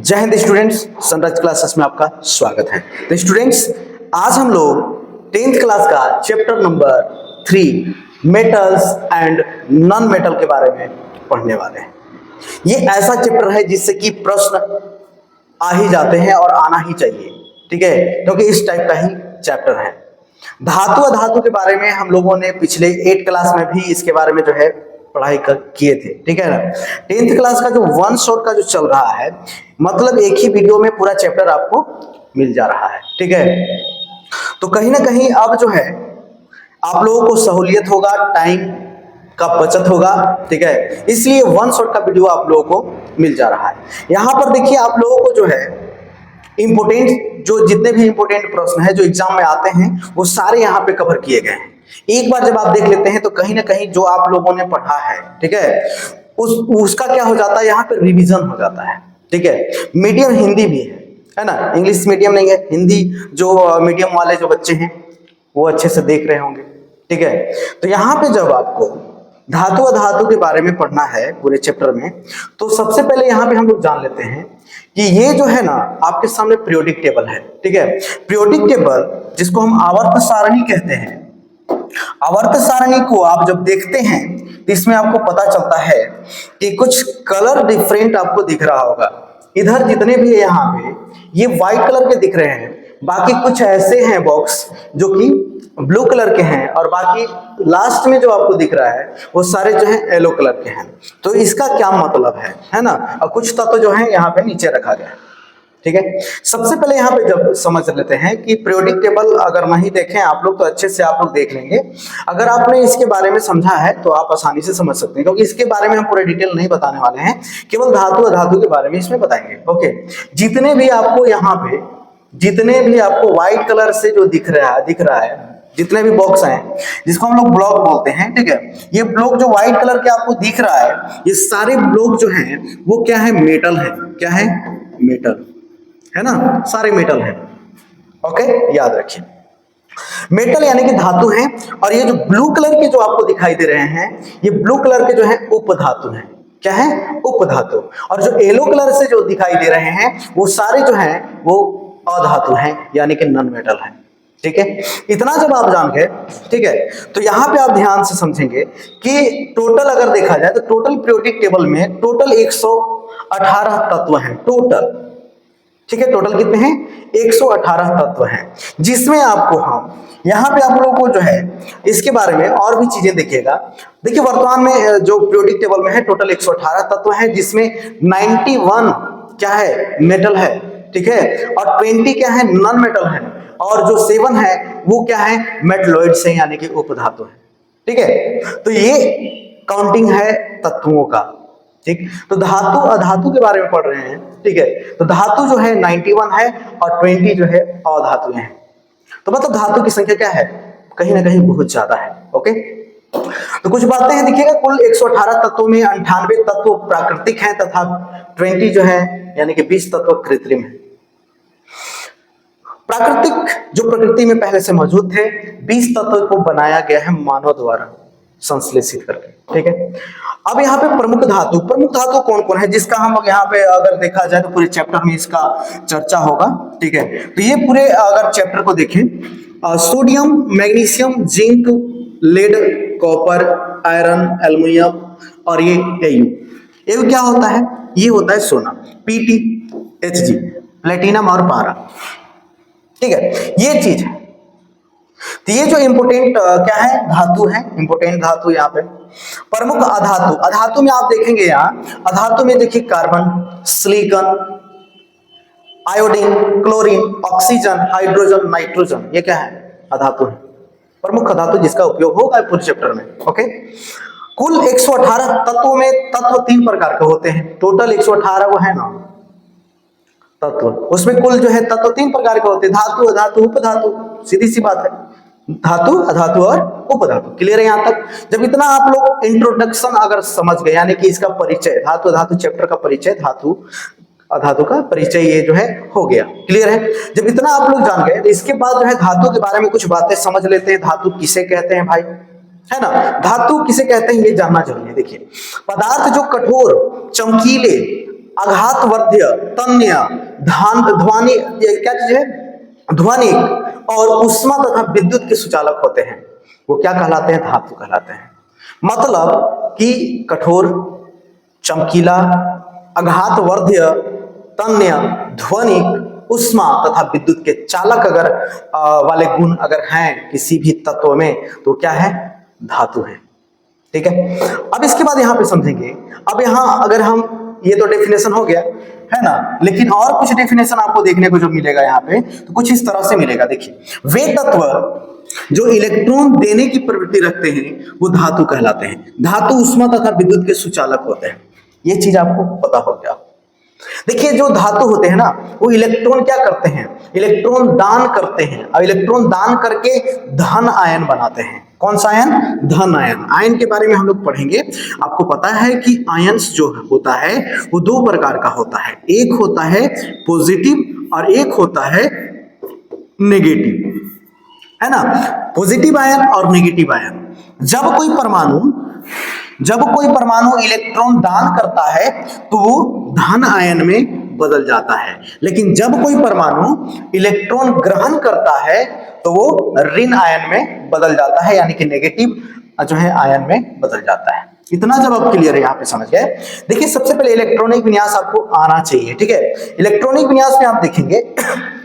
जय Hind students, sunrise classes में आपका स्वागत है। तो स्टूडेंट्स, आज हम लोग 10th क्लास का chapter number 3 metals and non metal के बारे में पढ़ने वाले हैं। ये ऐसा चैप्टर है जिससे कि प्रश्न आ ही जाते हैं और आना ही चाहिए, ठीक है, क्योंकि इस टाइप का ही चैप्टर है। धातु अधातु के बारे में हम लोगों ने पिछले 8 क्लास में भी इसके बारे में जो है पढ़ाई किए थे, ठीक है ना। 10th क्लास का जो वन शॉट का जो चल रहा है, मतलब एक ही वीडियो में पूरा चैप्टर आपको मिल जा रहा है, ठीक है। तो कहीं ना कहीं अब जो है आप लोगों को सहूलियत होगा, टाइम का बचत होगा, ठीक है, इसलिए वन शॉट का वीडियो आप लोगों को मिल जा रहा है। यहां पर देखिए, आप लोगों को जो है इंपोर्टेंट जो जितने भी इंपोर्टेंट प्रश्न है जो एग्जाम में आते हैं वो सारे यहाँ पे कवर किए गए हैं। एक बार जब आप देख लेते हैं तो कहीं ना कहीं जो आप लोगों ने पढ़ा है, ठीक है, उसका क्या हो जाता है, यहाँ पे रिवीजन हो जाता है, ठीक है। मीडियम हिंदी भी है ना, इंग्लिश मीडियम नहीं है, हिंदी जो मीडियम वाले जो बच्चे हैं वो अच्छे से देख रहे होंगे, ठीक है। तो यहाँ पे जब आपको धातु अधातु के बारे में पढ़ना है पूरे चैप्टर में, तो सबसे पहले यहाँ पे हम लोग जान लेते हैं कि ये जो है ना आपके सामने पीरियोडिक टेबल है, ठीक है। पीरियोडिक टेबल जिसको हम आवर्त सारणी कहते हैं, आवर्त सारणी को आप जब देखते हैं तो इसमें आपको पता चलता है कि कुछ कलर डिफरेंट आपको दिख रहा होगा। इधर जितने भी है यहाँ पे ये व्हाइट कलर के दिख रहे हैं, बाकी कुछ ऐसे हैं बॉक्स जो कि ब्लू कलर के हैं, और बाकी लास्ट में जो आपको दिख रहा है वो सारे जो है येलो कलर के हैं। तो इसका क्या मतलब है ना, और कुछ तत्व जो है यहाँ पे नीचे रखा गया है, ठीक है। सबसे पहले यहाँ पे जब समझ लेते हैं कि पीरियोडिक टेबल अगर नहीं देखें आप लोग तो अच्छे से आप लोग देख लेंगे। अगर आपने इसके बारे में समझा है तो आप आसानी से समझ सकते हैं, क्योंकि इसके बारे में हम पूरे डिटेल नहीं बताने वाले हैं, केवल धातु अधातु के बारे में इसमें बताएंगे। ओके, जितने भी आपको यहाँ पे जितने भी आपको व्हाइट कलर से जो दिख रहा है जितने भी बॉक्स हैं जिसको हम लोग ब्लॉक बोलते हैं, ठीक है, ये ब्लॉक जो व्हाइट कलर के आपको दिख रहा है ये सारे ब्लॉक जो हैं वो क्या है, मेटल है। क्या है? मेटल है ना, सारे मेटल हैं। ओके, याद रखिए, मेटल यानी कि धातु हैं। और ये जो ब्लू कलर के जो आपको दिखाई दे रहे हैं ये ब्लू कलर के जो है उपधातु हैं। क्या है? उपधातु। और जो येलो कलर से जो दिखाई दे रहे हैं वो सारे जो हैं वो अधातु हैं, यानी कि नॉन मेटल है, ठीक है। इतना जब आप जान गए, ठीक है, तो यहां पे आप ध्यान से समझेंगे कि टोटल अगर देखा जाए तो टोटल पीरियोडिक टेबल में टोटल 118 तत्व हैं टोटल, ठीक है। टोटल कितने हैं? 118 तत्व हैं, जिसमें आपको हम यहाँ पे आप लोगों को जो है इसके बारे में और भी चीजें देखिएगा। देखिए, वर्तमान में जो पीरियोडिक टेबल में है टोटल 118 तत्व हैं, जिसमें 91 क्या है, मेटल है, ठीक है, और 20 क्या है, नॉन मेटल है, और जो 7 है वो क्या है, मेटलॉइड्स हैं, यानी कि उपधातु है, ठीक है। तो ये काउंटिंग है तत्वों का, ठीक। तो धातु अधातु के बारे में पढ़ रहे हैं, ठीक है। तो धातु जो है 91 है और 20 जो है अधातु हैं। तो मतलब धातु की संख्या क्या है, कहीं ना कहीं बहुत ज्यादा है। ओके, तो कुछ बातें हैं, देखिएगा, कुल 118 तत्वों में 98 तत्व प्राकृतिक हैं तथा 20 जो है यानी कि 20 तत्व कृत्रिम है। प्राकृतिक जो प्रकृति में पहले से मौजूद थे, 20 तत्व को बनाया गया है मानव द्वारा संश्लेषित करके, ठीक है। अब यहाँ पे प्रमुख धातु कौन कौन है, जिसका हम यहाँ पे अगर देखा जाए तो पूरे चैप्टर में इसका चर्चा होगा, ठीक है। तो ये पूरे अगर चैप्टर को देखें, sodium, magnesium, zinc, lead, copper, iron, aluminium और ये एयू क्या होता है, ये होता है सोना, पीटी, एचजी, प्लेटिनम और पारा, ठीक है, ये चीज है। तो ये जो इंपोर्टेंट क्या है, धातु है, इंपोर्टेंट धातु। यहाँ पे प्रमुख अधातु में आप देखेंगे, यहाँ अधातु में देखिए carbon, silicon, iodine, chlorine, oxygen, hydrogen, nitrogen, ये क्या है, अधातु है, प्रमुख अधातु जिसका उपयोग होगा पूरे चैप्टर में। ओके, कुल 118 तत्वों में तत्व 3 प्रकार के होते हैं, टोटल 118 वो है ना तत्व, उसमें कुल जो है तत्व 3 प्रकार के होते हैं, धातु अधातु उपधातु। सीधी सी बात है, धातु अधातु और उपधातु। क्लियर है यहाँ तक? जब इतना आप लोग इंट्रोडक्शन अगर समझ गए, यानी कि इसका परिचय, धातु अधातु चैप्टर का परिचय, धातु अधातु का परिचय ये जो है हो गया। क्लियर है? जब इतना आप लोग जान गए तो इसके बाद जो है धातु के बारे में कुछ बातें समझ लेते हैं। धातु किसे कहते हैं भाई, है ना, धातु किसे कहते हैं ये जानना जरूरी है। देखिए, पदार्थ जो कठोर, चमकीले आघातवर्ध्य, तन्य, ध्वनि, ये क्या चीज है, ध्वनिक और उष्मा तथा विद्युत के सुचालक होते हैं, वो क्या कहलाते हैं, धातु कहलाते हैं। मतलब कि कठोर, चमकीला, आघातवर्ध्य, तन्य, ध्वनिक, उष्मा तथा विद्युत के चालक अगर वाले गुण अगर हैं किसी भी तत्व में तो क्या है, धातु है। ठीक है, अब इसके बाद यहां पे समझेंगे। अब यहां अगर हम, ये तो डेफिनेशन हो गया है ना, लेकिन और कुछ डेफिनेशन आपको देखने को जो मिलेगा यहाँ पे तो कुछ इस तरह से मिलेगा। देखिए, वे तत्व जो इलेक्ट्रॉन देने की प्रवृत्ति रखते हैं वो धातु कहलाते हैं। धातु उष्मा तथा विद्युत के सुचालक होते हैं, ये चीज आपको पता हो गया। देखिए, जो धातु होते हैं ना वो इलेक्ट्रॉन क्या करते हैं, इलेक्ट्रॉन दान करते हैं, और इलेक्ट्रॉन दान करके धन आयन बनाते हैं। कौन सा आयन, धन आयन। आयन के बारे में हम लोग पढ़ेंगे। आपको पता है कि आयंस जो होता है वो दो प्रकार का होता है, एक होता है पॉजिटिव और एक होता है नेगेटिव, है ना। पॉजिटिव आयन और नेगेटिव आयन। जब कोई परमाणु इलेक्ट्रॉन दान करता है तो वो धन आयन में बदल जाता है, लेकिन जब कोई परमाणु इलेक्ट्रॉन ग्रहण करता है तो वो ऋण आयन में बदल जाता है, यानी कि नेगेटिव जो है आयन में बदल जाता है। इतना जब आप क्लियर है यहाँ पे समझ गए। देखिए, सबसे पहले इलेक्ट्रॉनिक विन्यास आपको आना चाहिए। ठीक है, इलेक्ट्रॉनिक विन्यास में आप देखेंगे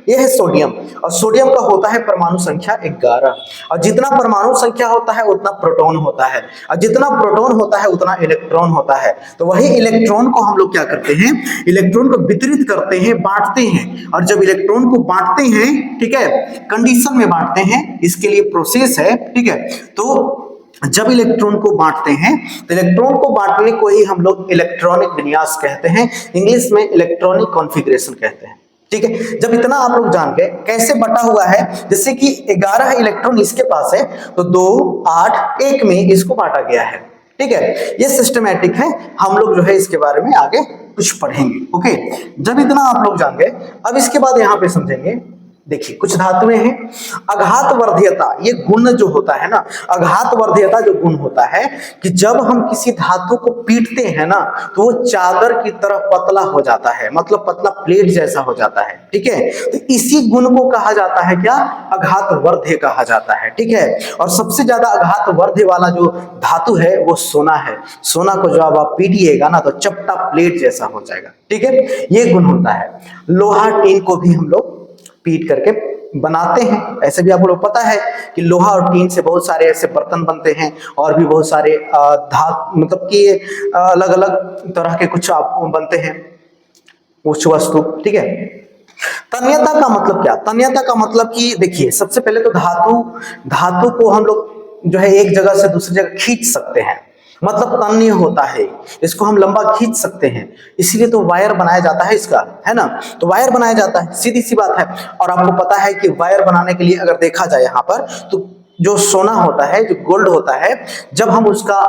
ये है सोडियम, और सोडियम का होता है परमाणु संख्या 11, और जितना परमाणु संख्या होता है उतना प्रोटॉन होता है, और जितना प्रोटॉन होता है उतना इलेक्ट्रॉन होता है। तो वही इलेक्ट्रॉन को हम लोग क्या करते हैं, इलेक्ट्रॉन को वितरित करते हैं, बांटते हैं, और जब इलेक्ट्रॉन को बांटते हैं, ठीक है, कंडीशन में बांटते हैं, इसके लिए प्रोसेस है। ठीक है, तो जब इलेक्ट्रॉन को बांटते हैं तो इलेक्ट्रॉन को बांटने को ही हम लोग इलेक्ट्रॉनिक विन्यास कहते हैं, इंग्लिश में इलेक्ट्रॉनिक कॉन्फ़िगरेशन कहते हैं। ठीक है, जब इतना आप लोग जान गए कैसे बटा हुआ है, जैसे कि 11 इलेक्ट्रॉन इसके पास है तो 2, 8, 1 में इसको बांटा गया है। ठीक है, ये सिस्टमैटिक है, हम लोग जो है इसके बारे में आगे कुछ पढ़ेंगे। ओके, जब इतना आप लोग जान गए, अब इसके बाद यहाँ पे समझेंगे। देखिए, कुछ धातुएं हैं, आघातवर्ध्यता, ये गुण जो होता है ना, आघातवर्ध्यता जो गुण होता है कि जब हम किसी धातु को पीटते हैं ना तो वो चादर की तरह पतला हो जाता है, मतलब पतला प्लेट जैसा हो जाता है। ठीक है, तो इसी गुण को कहा जाता है क्या, आघातवर्ध्य कहा जाता है। ठीक है, और सबसे ज्यादा आघातवर्ध्य वाला जो धातु है वो सोना है। सोना को जब आप पीटिएगा ना तो चपटा प्लेट जैसा हो जाएगा। ठीक है, ये गुण होता है। लोहा, टीन को भी हम लोग पीट करके बनाते हैं। ऐसे भी आप लोग पता है कि लोहा और टीन से बहुत सारे ऐसे बर्तन बनते हैं, और भी बहुत सारे मतलब कि अलग अलग तरह के कुछ बनते हैं कुछ वस्तु। ठीक है, तन्यता का मतलब क्या, तन्यता का मतलब कि देखिए, सबसे पहले तो धातु को हम लोग जो है एक जगह से दूसरी जगह खींच सकते हैं, मतलब तन्य होता है, इसको हम लंबा खींच सकते हैं, इसीलिए तो वायर बनाया जाता है इसका, है ना। तो वायर बनाया जाता है, सीधी सी बात है। और आपको पता है कि वायर बनाने के लिए अगर देखा जाए यहाँ पर तो जो सोना होता है, जो गोल्ड होता है, जब हम उसका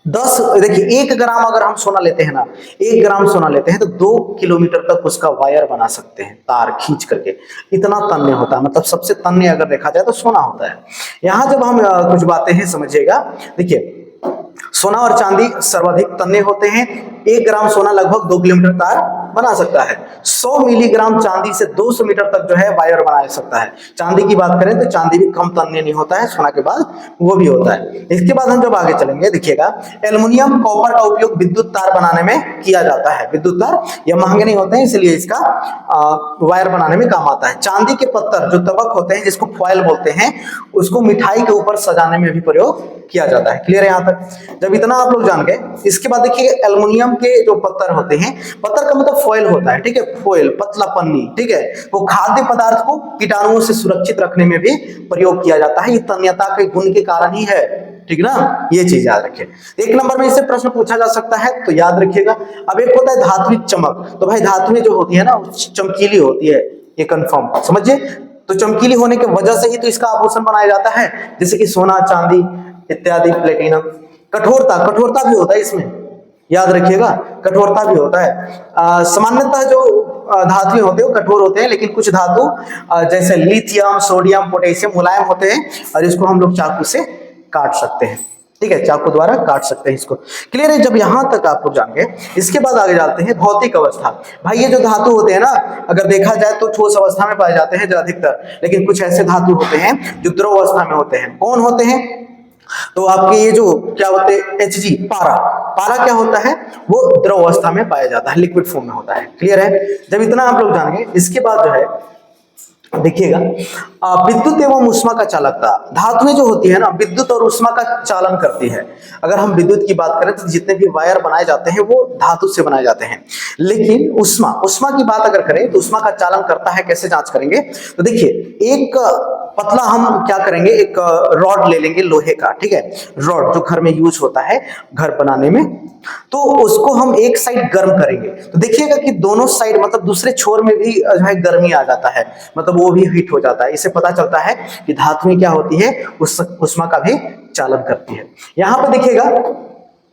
10, देखिए 1 ग्राम अगर हम सोना लेते हैं ना, 1 ग्राम सोना लेते हैं तो 2 किलोमीटर तक उसका वायर बना सकते हैं, तार खींच करके। इतना तन्य होता है, मतलब सबसे तन्य अगर देखा जाए तो सोना होता है। यहाँ जब हम कुछ बातें हैं समझिएगा। देखिए, सोना और चांदी सर्वाधिक तन्य होते हैं। 1 ग्राम सोना लगभग 2 किलोमीटर तार बना सकता है। 100 मिलीग्राम चांदी से 200 मीटर तक जो है वायर बना सकता है। चांदी की बात करें तो चांदी भी कम तन्य नहीं होता है, सोना के बाद वो भी होता है। इसके बाद हम जब आगे चलेंगे, देखिएगा, एल्युमिनियम, कॉपर का उपयोग विद्युत तार बनाने में किया जाता है। विद्युत तार ये महंगे नहीं होते हैं, इसलिए इसका वायर बनाने में काम आता है। चांदी के पत्थर जो तबक होते हैं, जिसको फॉयल बोलते हैं, उसको मिठाई के ऊपर सजाने में भी प्रयोग किया जाता है। क्लियर है यहाँ तक? जब इतना आप लोग जान गए, इसके बाद देखिए, एल्युमिनियम के जो पत्थर होते हैं, पत्थर का मतलब फॉयल होता है। ठीक है, फॉयल, पतला पन्नी। ठीक है, वो खाद्य पदार्थ को कीटाणुओं से सुरक्षित रखने में भी प्रयोग किया जाता है। ये तन्यता के गुण के कारण ही है। ठीक ना, ये चीज याद रखिए। 1 नंबर में इससे प्रश्न पूछा जा सकता है, तो याद रखिएगा। अब एक होता है धात्विक चमक, तो भाई धातुएं जो होती है ना चमकीली होती है, ये कंफर्म समझिए। तो चमकीली होने की वजह से ही तो इसका आभूषण बनाया जाता है, जैसे कि सोना, चांदी इत्यादि, प्लेटिनम। कठोरता भी होता है इसमें, याद रखिएगा, कठोरता भी होता है। सामान्यतः जो धातुएं होते हैं वो कठोर होते हैं, लेकिन कुछ धातु जैसे लिथियम, सोडियम, पोटेशियम मुलायम होते हैं, और इसको हम लोग चाकू से काट सकते हैं। ठीक है, चाकू द्वारा काट सकते हैं इसको। क्लियर है, जब यहां तक आप लोग जान गए, इसके बाद आगे जाते हैं भौतिक अवस्था। भाई ये जो धातु होते हैं ना, अगर देखा जाए तो ठोस अवस्था में पाए जाते हैं अधिकतर, लेकिन कुछ ऐसे धातु होते हैं जो द्रव अवस्था में होते हैं। कौन होते हैं? तो आपके ये जो क्या होते हैं, Hg, पारा। पारा क्या होता है? वो द्रव अवस्था में पाया जाता है, लिक्विड फॉर्म में होता है। क्लियर है, जब इतना आप लोग जान गए, इसके बाद जो है देखिएगा विद्युत एवं उष्मा का चालकता। धातुएं जो होती है ना, विद्युत और उष्मा का चालन करती है। अगर हम विद्युत की बात करें तो जितने भी वायर बनाए जाते हैं वो धातु से बनाए जाते हैं, लेकिन उष्मा उष्मा की बात अगर करें तो उष्मा का चालन करता है, कैसे जांच करेंगे? तो देखिए, एक पतला हम क्या करेंगे, एक रॉड ले लेंगे लोहे का, ठीक है, रॉड जो घर में यूज होता है घर बनाने में, तो उसको हम एक साइड गर्म करेंगे तो देखिएगा कि दोनों साइड मतलब दूसरे छोर में भी जो है गर्मी आ जाता है, मतलब वो भी हीट हो जाता है। इससे पता चलता है कि धातुएं क्या होती है, उष्मा का भी चालन करती है। यहां पर देखिएगा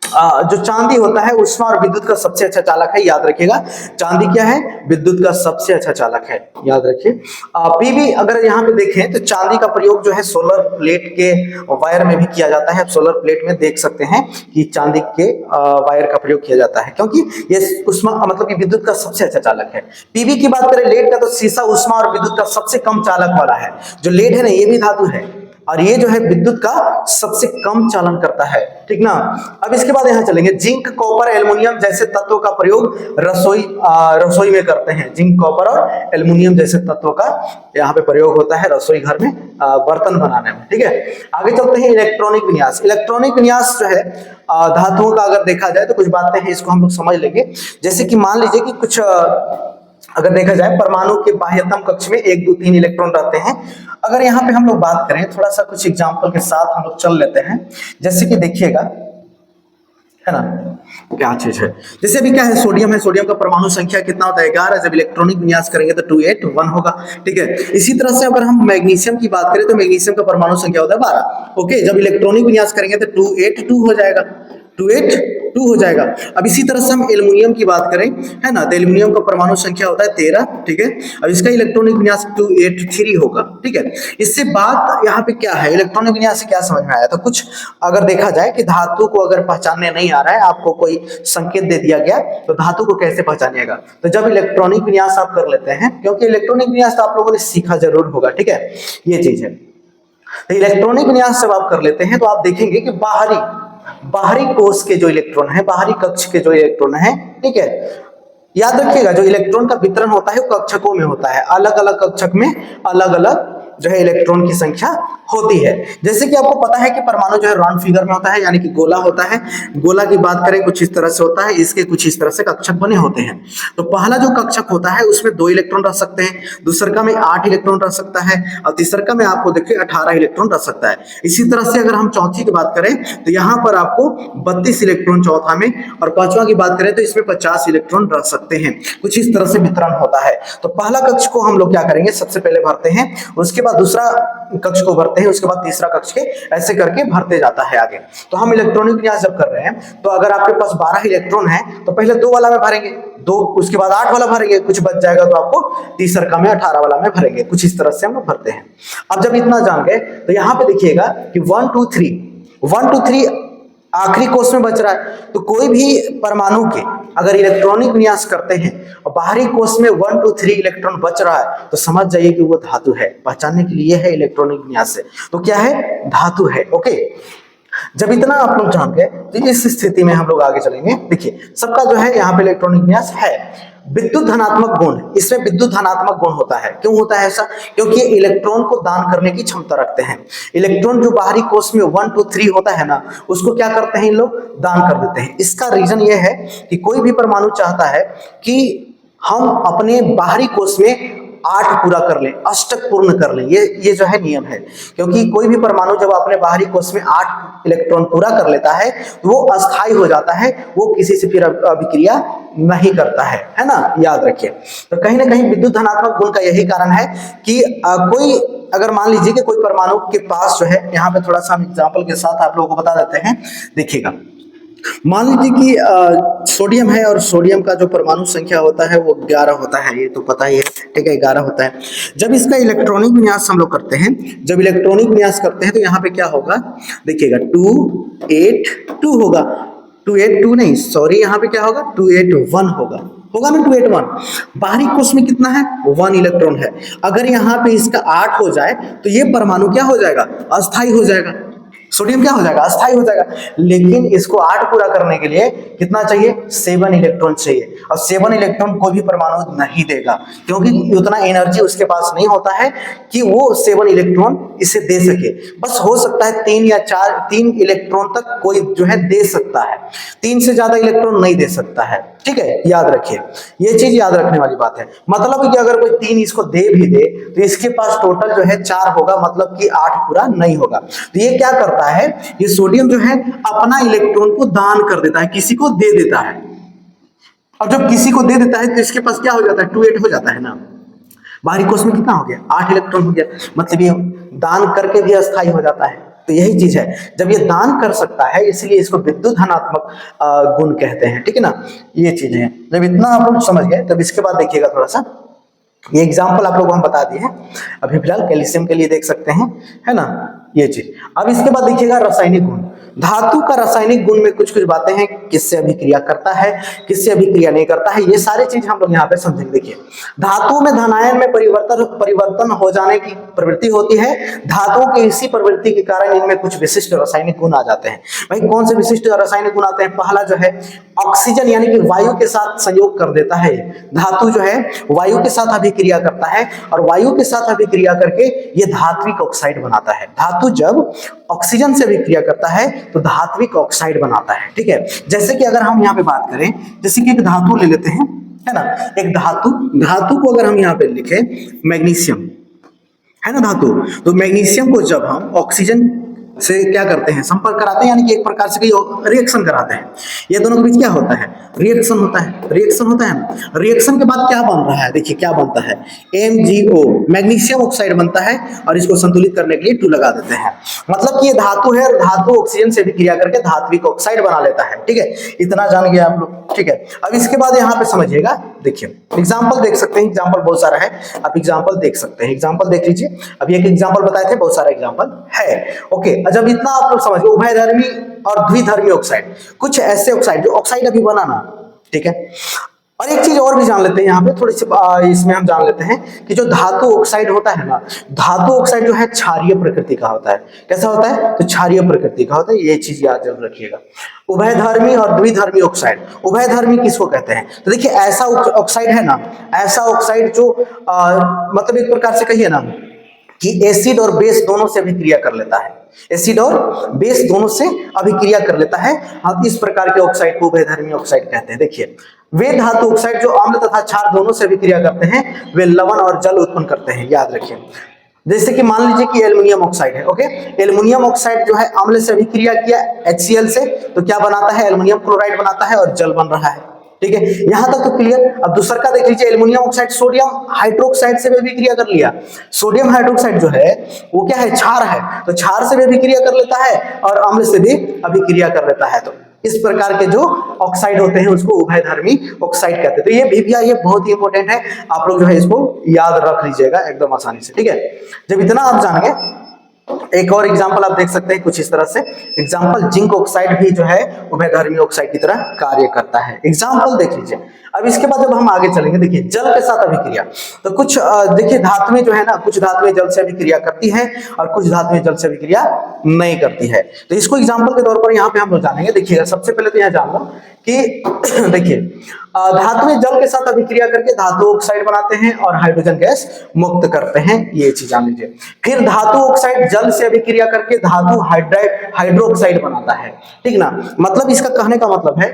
जो चांदी होता है उष्मा और विद्युत का सबसे अच्छा चालक है, याद रखिएगा। चांदी क्या है? विद्युत का सबसे अच्छा चालक है, याद रखिए। पीवी अगर यहाँ पे देखें तो चांदी का प्रयोग जो है सोलर प्लेट के वायर में भी किया जाता है। सोलर प्लेट में देख सकते हैं कि चांदी के वायर का प्रयोग किया जाता है, क्योंकि ये उष्मा मतलब कि विद्युत का सबसे अच्छा चालक है। पीवी की बात करें लेड का, तो शीशा उष्मा और विद्युत का सबसे कम चालक वाला है। जो लेड है ना, ये भी धातु है और ये जो है विद्युत का सबसे कम चालन करता है, ठीक ना। अब इसके बाद यहां चलेंगे, जिंक, कॉपर, एल्युमिनियम जैसे तत्वों का प्रयोग रसोई में करते हैं। जिंक, कॉपर और एल्युमिनियम जैसे तत्वों का यहाँ पे प्रयोग होता है रसोई घर में बर्तन बनाने में, ठीक है। आगे चलते हैं इलेक्ट्रॉनिक विन्यास। इलेक्ट्रॉनिक विन्यास जो है धातुओं का अगर देखा जाए तो कुछ बातें हैं, इसको हम लोग समझ लेंगे। जैसे कि मान लीजिए कि कुछ अगर देखा जाए परमाणु के बाह्यतम कक्ष में 1 2 3 इलेक्ट्रॉन रहते हैं। अगर यहाँ पे हम लोग बात करें, थोड़ा सा कुछ एग्जांपल के साथ हम लोग चल लेते हैं। जैसे कि देखिएगा, है ना, क्या चीज है, जैसे अभी क्या है, सोडियम है, सोडियम का परमाणु संख्या कितना होता है? 11। जब इलेक्ट्रॉनिक विन्यास करेंगे तो 281 होगा, ठीक है। इसी तरह से अगर हम मैग्नीशियम की बात करें तो मैग्नीशियम का परमाणु संख्या होता है 12, ओके। जब इलेक्ट्रॉनिक विन्यास करेंगे तो 282 हो जाएगा, 282 हो जाएगा। अब इसी तरह से हम एल्युमिनियम की बात करें, है ना, तो एल्युमिनियम का परमाणु संख्या होता है 13, ठीक है। अब इसका इलेक्ट्रॉनिक विन्यास 283 होगा, ठीक है। इससे बात यहाँ पे क्या है, इलेक्ट्रॉनिक विन्यास से क्या समझ में आया? तो कुछ अगर देखा जाए कि धातु को अगर पहचानने नहीं आ रहा है, आपको कोई संकेत दे दिया गया तो धातु को कैसे पहचानिएगा? तो जब इलेक्ट्रॉनिक विन्यास आप कर लेते हैं, क्योंकि इलेक्ट्रॉनिक विन्यास तो आप लोगों ने सीखा जरूर होगा, ठीक है, ये चीज है। तो इलेक्ट्रॉनिक विन्यास जब आप कर लेते हैं तो आप देखेंगे कि बाहरी कोश के जो इलेक्ट्रॉन है, बाहरी कक्ष के जो इलेक्ट्रॉन है, ठीक है, याद रखिएगा जो इलेक्ट्रॉन का वितरण होता है वो कक्षकों में होता है। अलग अलग कक्षक में अलग अलग जो है इलेक्ट्रॉन की संख्या होती है। जैसे कि आपको पता है कि परमाणु जो है राउंड फिगर में होता है, यानी कि गोला होता है। गोला की बात करें कुछ इस तरह से होता है, इसके कुछ इस तरह से कक्षक बने होते हैं। तो पहला जो कक्षक होता है उसमें 2 इलेक्ट्रॉन रह सकते हैं, दूसरा में 8 इलेक्ट्रॉन रह सकता है और तीसरा में आपको देखिए 18 इलेक्ट्रॉन रह सकता है। इसी तरह से अगर हम चौथी की बात करें तो यहाँ पर आपको 32 इलेक्ट्रॉन चौथा में, और पांचवा की बात करें तो इसमें 50 इलेक्ट्रॉन रह सकते हैं। कुछ इस तरह से वितरण होता है। तो पहला कक्ष को हम लोग क्या करेंगे, सबसे पहले भरते हैं, उसके बाद दूसरा कक्ष को भरते हैं, उसके बाद तीसरा कक्ष के, ऐसे करके भरते जाता है आगे। तो हम इलेक्ट्रॉनिक विन्यास जब कर रहे हैं तो अगर आपके पास 12 इलेक्ट्रॉन है तो पहले 2 वाला में भरेंगे, 2, उसके बाद 8 वाला भरेंगे, कुछ बच जाएगा तो आपको तीसरा में 18 वाला में भरेंगे। कुछ इस तरह से हम लोग भरते हैं। अब जब इतना जान गए तो यहाँ पे देखिएगा कि 1 2 3 आखिरी कोष में बच रहा है। तो कोई भी परमाणु के अगर इलेक्ट्रॉनिक विन्यास करते हैं और बाहरी कोष में 1 2 3 इलेक्ट्रॉन बच रहा है तो समझ जाइए कि वो धातु है। पहचानने के लिए है इलेक्ट्रॉनिक विन्यास से, तो क्या है, धातु है, ओके। जब इतना आप लोग जान गए तो इस स्थिति में हम लोग आगे चलेंगे। देखिए सबका जो है यहाँ पे इलेक्ट्रॉनिक विन्यास है। विद्युत धनात्मक गुण, इसमें विद्युत धनात्मक गुण होता है। क्यों होता है ऐसा? क्योंकि ये इलेक्ट्रॉन को दान करने की क्षमता रखते हैं। इलेक्ट्रॉन जो बाहरी कोष में 1 2 3 होता है ना, उसको क्या करते हैं, इन लोग दान कर देते हैं। इसका रीजन ये है कि कोई भी परमाणु चाहता है कि हम अपने बाहरी कोष में 8 पूरा कर लें, अष्टक पूर्ण कर लें। ये जो है नियम है, क्योंकि कोई भी परमाणु जब अपने बाहरी कोष में 8 इलेक्ट्रॉन पूरा कर लेता है तो वो अस्थायी हो जाता है, वो किसी से फिर अभिक्रिया नहीं करता है ना, याद रखिए। तो कहीं ना कहीं विद्युत धनात्मक गुण का यही कारण है कि कोई अगर मान लीजिए कि कोई परमाणु के पास जो है, यहाँ पे थोड़ा सा हम एग्जाम्पल के साथ आप लोगों को बता देते हैं। देखिएगा मान लीजिए कि सोडियम है और सोडियम का जो परमाणु संख्या होता है वो 11 होता है, ये तो पता ही है, ठीक है, 11 होता है। जब इसका इलेक्ट्रॉनिक विन्यास हम लोग करते हैं, जब इलेक्ट्रॉनिक विन्यास करते हैं तो यहाँ पे क्या होगा, देखिएगा 282 होगा, 282 नहीं, सॉरी, यहाँ पे क्या होगा 281 होगा ना, 281। बाहरी कोश में कितना है, 1 इलेक्ट्रॉन है। अगर यहाँ पे इसका 8 हो जाए तो ये परमाणु क्या हो जाएगा, अस्थाई हो जाएगा, सोडियम क्या हो जाएगा, अस्थाई हो जाएगा। लेकिन इसको 8 पूरा करने के लिए कितना चाहिए, 7 इलेक्ट्रॉन चाहिए, और 7 इलेक्ट्रॉन कोई भी परमाणु नहीं देगा, क्योंकि उतना एनर्जी उसके पास नहीं होता है कि वो 7 इलेक्ट्रॉन इसे दे सके। बस हो सकता है 3 या 4, 3 इलेक्ट्रॉन तक कोई जो है दे सकता है, 3 से ज्यादा इलेक्ट्रॉन नहीं दे सकता है, ठीक है, याद रखिए, ये चीज याद रखने वाली बात है। मतलब कि अगर कोई 3 इसको दे भी दे तो इसके पास टोटल जो है 4 होगा, मतलब कि 8 पूरा नहीं होगा। तो ये क्या करता है, ये सोडियम जो है अपना इलेक्ट्रॉन को दान कर देता है, किसी को दे देता है, और जब किसी को दे देता है तो इसके पास क्या हो जाता है, 28 हो जाता है ना। बाहरी कोश में कितना हो गया, 8 इलेक्ट्रॉन हो गया, मतलब ये दान करके भी अस्थाई हो जाता है। तो यही चीज है, जब ये दान कर सकता है इसलिए इसको विद्युत धनात्मक गुण कहते हैं, ठीक है ना, ये चीज है। जब इतना आप लोग समझ गए तब इसके बाद देखिएगा थोड़ा सा, ये एग्जाम्पल आप लोगों को हम बता दिए हैं, अभी फिलहाल कैल्शियम के लिए देख सकते हैं, है ना, ये चीज। अब इसके बाद देखिएगा रासायनिक गुण। धातु का रासायनिक गुण में कुछ कुछ बातें हैं, किससे अभिक्रिया करता है, किससे अभिक्रिया नहीं करता है, ये सारी चीज हम लोग यहाँ पे समझेंगे। देखिए, धातु में धनायन में परिवर्तन हो जाने की प्रवृत्ति होती है। धातुओं की इसी प्रवृत्ति के कारण इनमें कुछ विशिष्ट रासायनिक गुण आ जाते हैं। भाई कौन से विशिष्ट रासायनिक गुण आते हैं, पहला जो है ऑक्सीजन यानी कि वायु के साथ संयोग कर देता है। धातु जो है वायु के साथ अभिक्रिया करता है, और वायु के साथ अभिक्रिया करके ये धात्विक ऑक्साइड बनाता है। धातु जब ऑक्सीजन से अभिक्रिया करता है तो धात्विक ऑक्साइड बनाता है, ठीक है। जैसे कि अगर हम यहाँ पे बात करें, जैसे कि एक धातु ले लेते हैं, है ना, एक धातु को अगर हम यहाँ पे लिखे मैग्नीशियम, है ना धातु, तो मैग्नीशियम को जब हम ऑक्सीजन से क्या करते हैं, संपर्क कराते हैं, यानी कि एक प्रकार से रिएक्शन कराते हैं, ये दोनों के बीच क्या होता है, रिएक्शन होता है, रिएक्शन होता है ना। रिएक्शन के बाद क्या बन रहा है, देखिए क्या बनता है, MgO मैग्नीशियम ऑक्साइड बनता है, और इसको संतुलित करने के लिए 2 लगा देते हैं। मतलब कि ये धातु है, धातु ऑक्सीजन से भी क्रिया करके धात्विक ऑक्साइड बना लेता है, ठीक है, इतना जान गए आप लोग, ठीक है। अब इसके बाद यहाँ पे समझिएगा, देखिए एग्जाम्पल देख सकते हैं, एग्जाम्पल बहुत सारा है, आप एग्जाम्पल देख सकते हैं, एग्जाम्पल देख लीजिए। अभी एक एग्जाम्पल बताए थे, बहुत सारा एग्जाम्पल है, ओके। जब इतना आप लोग समझ गए, उभयधर्मी और द्विधर्मी ऑक्साइड, कुछ ऐसे ऑक्साइड जो ऑक्साइड अभी बनाना, ठीक है। और एक चीज और भी जान लेते हैं यहाँ पे थोड़ी सी, इसमें हम जान लेते हैं कि जो धातु ऑक्साइड होता है ना, धातु ऑक्साइड जो है क्षारीय प्रकृति का होता है। कैसा होता है, तो क्षारीय प्रकृति का होता है, ये चीज याद जरूर रखिएगा। उभयधर्मी और द्विधर्मी ऑक्साइड, उभयधर्मी किसको कहते हैं, तो देखिए ऐसा ऑक्साइड है ना, ऐसा ऑक्साइड जो मतलब एक प्रकार से कहिए ना कि एसिड और बेस दोनों से अभिक्रिया कर लेता है, एसिड और बेस दोनों से अभिक्रिया कर लेता है। हम इस प्रकार के ऑक्साइड को उभयधर्मी ऑक्साइड कहते हैं। देखिए, वे धातु ऑक्साइड जो अम्ल तथा क्षार दोनों से अभिक्रिया करते हैं, वे लवण और जल उत्पन्न करते हैं, याद रखिए। जैसे कि मान लीजिए कि एल्युमिनियम ऑक्साइड है, ओके, एल्युमिनियम ऑक्साइड जो है अम्ल से अभिक्रिया किया HCl से, तो क्या बनाता है, एल्युमिनियम क्लोराइड बनाता है, और जल बन रहा है, ठीक है, यहां तक तो क्लियर। अब दूसरा का देख लीजिए, एल्युमिनियम ऑक्साइड सोडियम हाइड्रोक्साइड से भी अभिक्रिया कर लिया। सोडियम हाइड्रोक्साइड जो है वो क्या है, क्षार है, तो क्षार से भी अभिक्रिया कर लेता है और अम्ल से भी अभिक्रिया कर लेता है। तो इस प्रकार के जो ऑक्साइड होते हैं उसको उभयधर्मी ऑक्साइड कहते हैं। तो ये भी ये बहुत ही इंपॉर्टेंट है, आप लोग जो है इसको याद रख लीजिएगा एकदम आसानी से, ठीक है। जब इतना आप जान गए, एक और एग्जांपल आप देख सकते हैं कुछ इस तरह से। एग्जांपल, जिंक ऑक्साइड भी जो है उभयधर्मी ऑक्साइड की तरह कार्य करता है। एग्जांपल देख लीजिए। अब इसके बाद जब हम आगे चलेंगे, देखिए जल के साथ अभिक्रिया, तो कुछ देखिए धातुएं जो है ना, कुछ धातुएं जल से अभिक्रिया करती है और कुछ धातुएं जल से अभिक्रिया नहीं करती है। तो इसको एग्जांपल के तौर पर यहाँ पे हम लोग जानेंगे। देखिएगा, सबसे पहले तो यहाँ जान लो कि देखिए धातुएं जल के साथ अभिक्रिया करके धातु ऑक्साइड बनाते हैं और हाइड्रोजन गैस मुक्त करते हैं, ये चीज जान लीजिए। फिर धातु ऑक्साइड जल से अभिक्रिया करके धातु हाइड्रोक्साइड बनाता है, ठीक ना। मतलब इसका कहने का मतलब है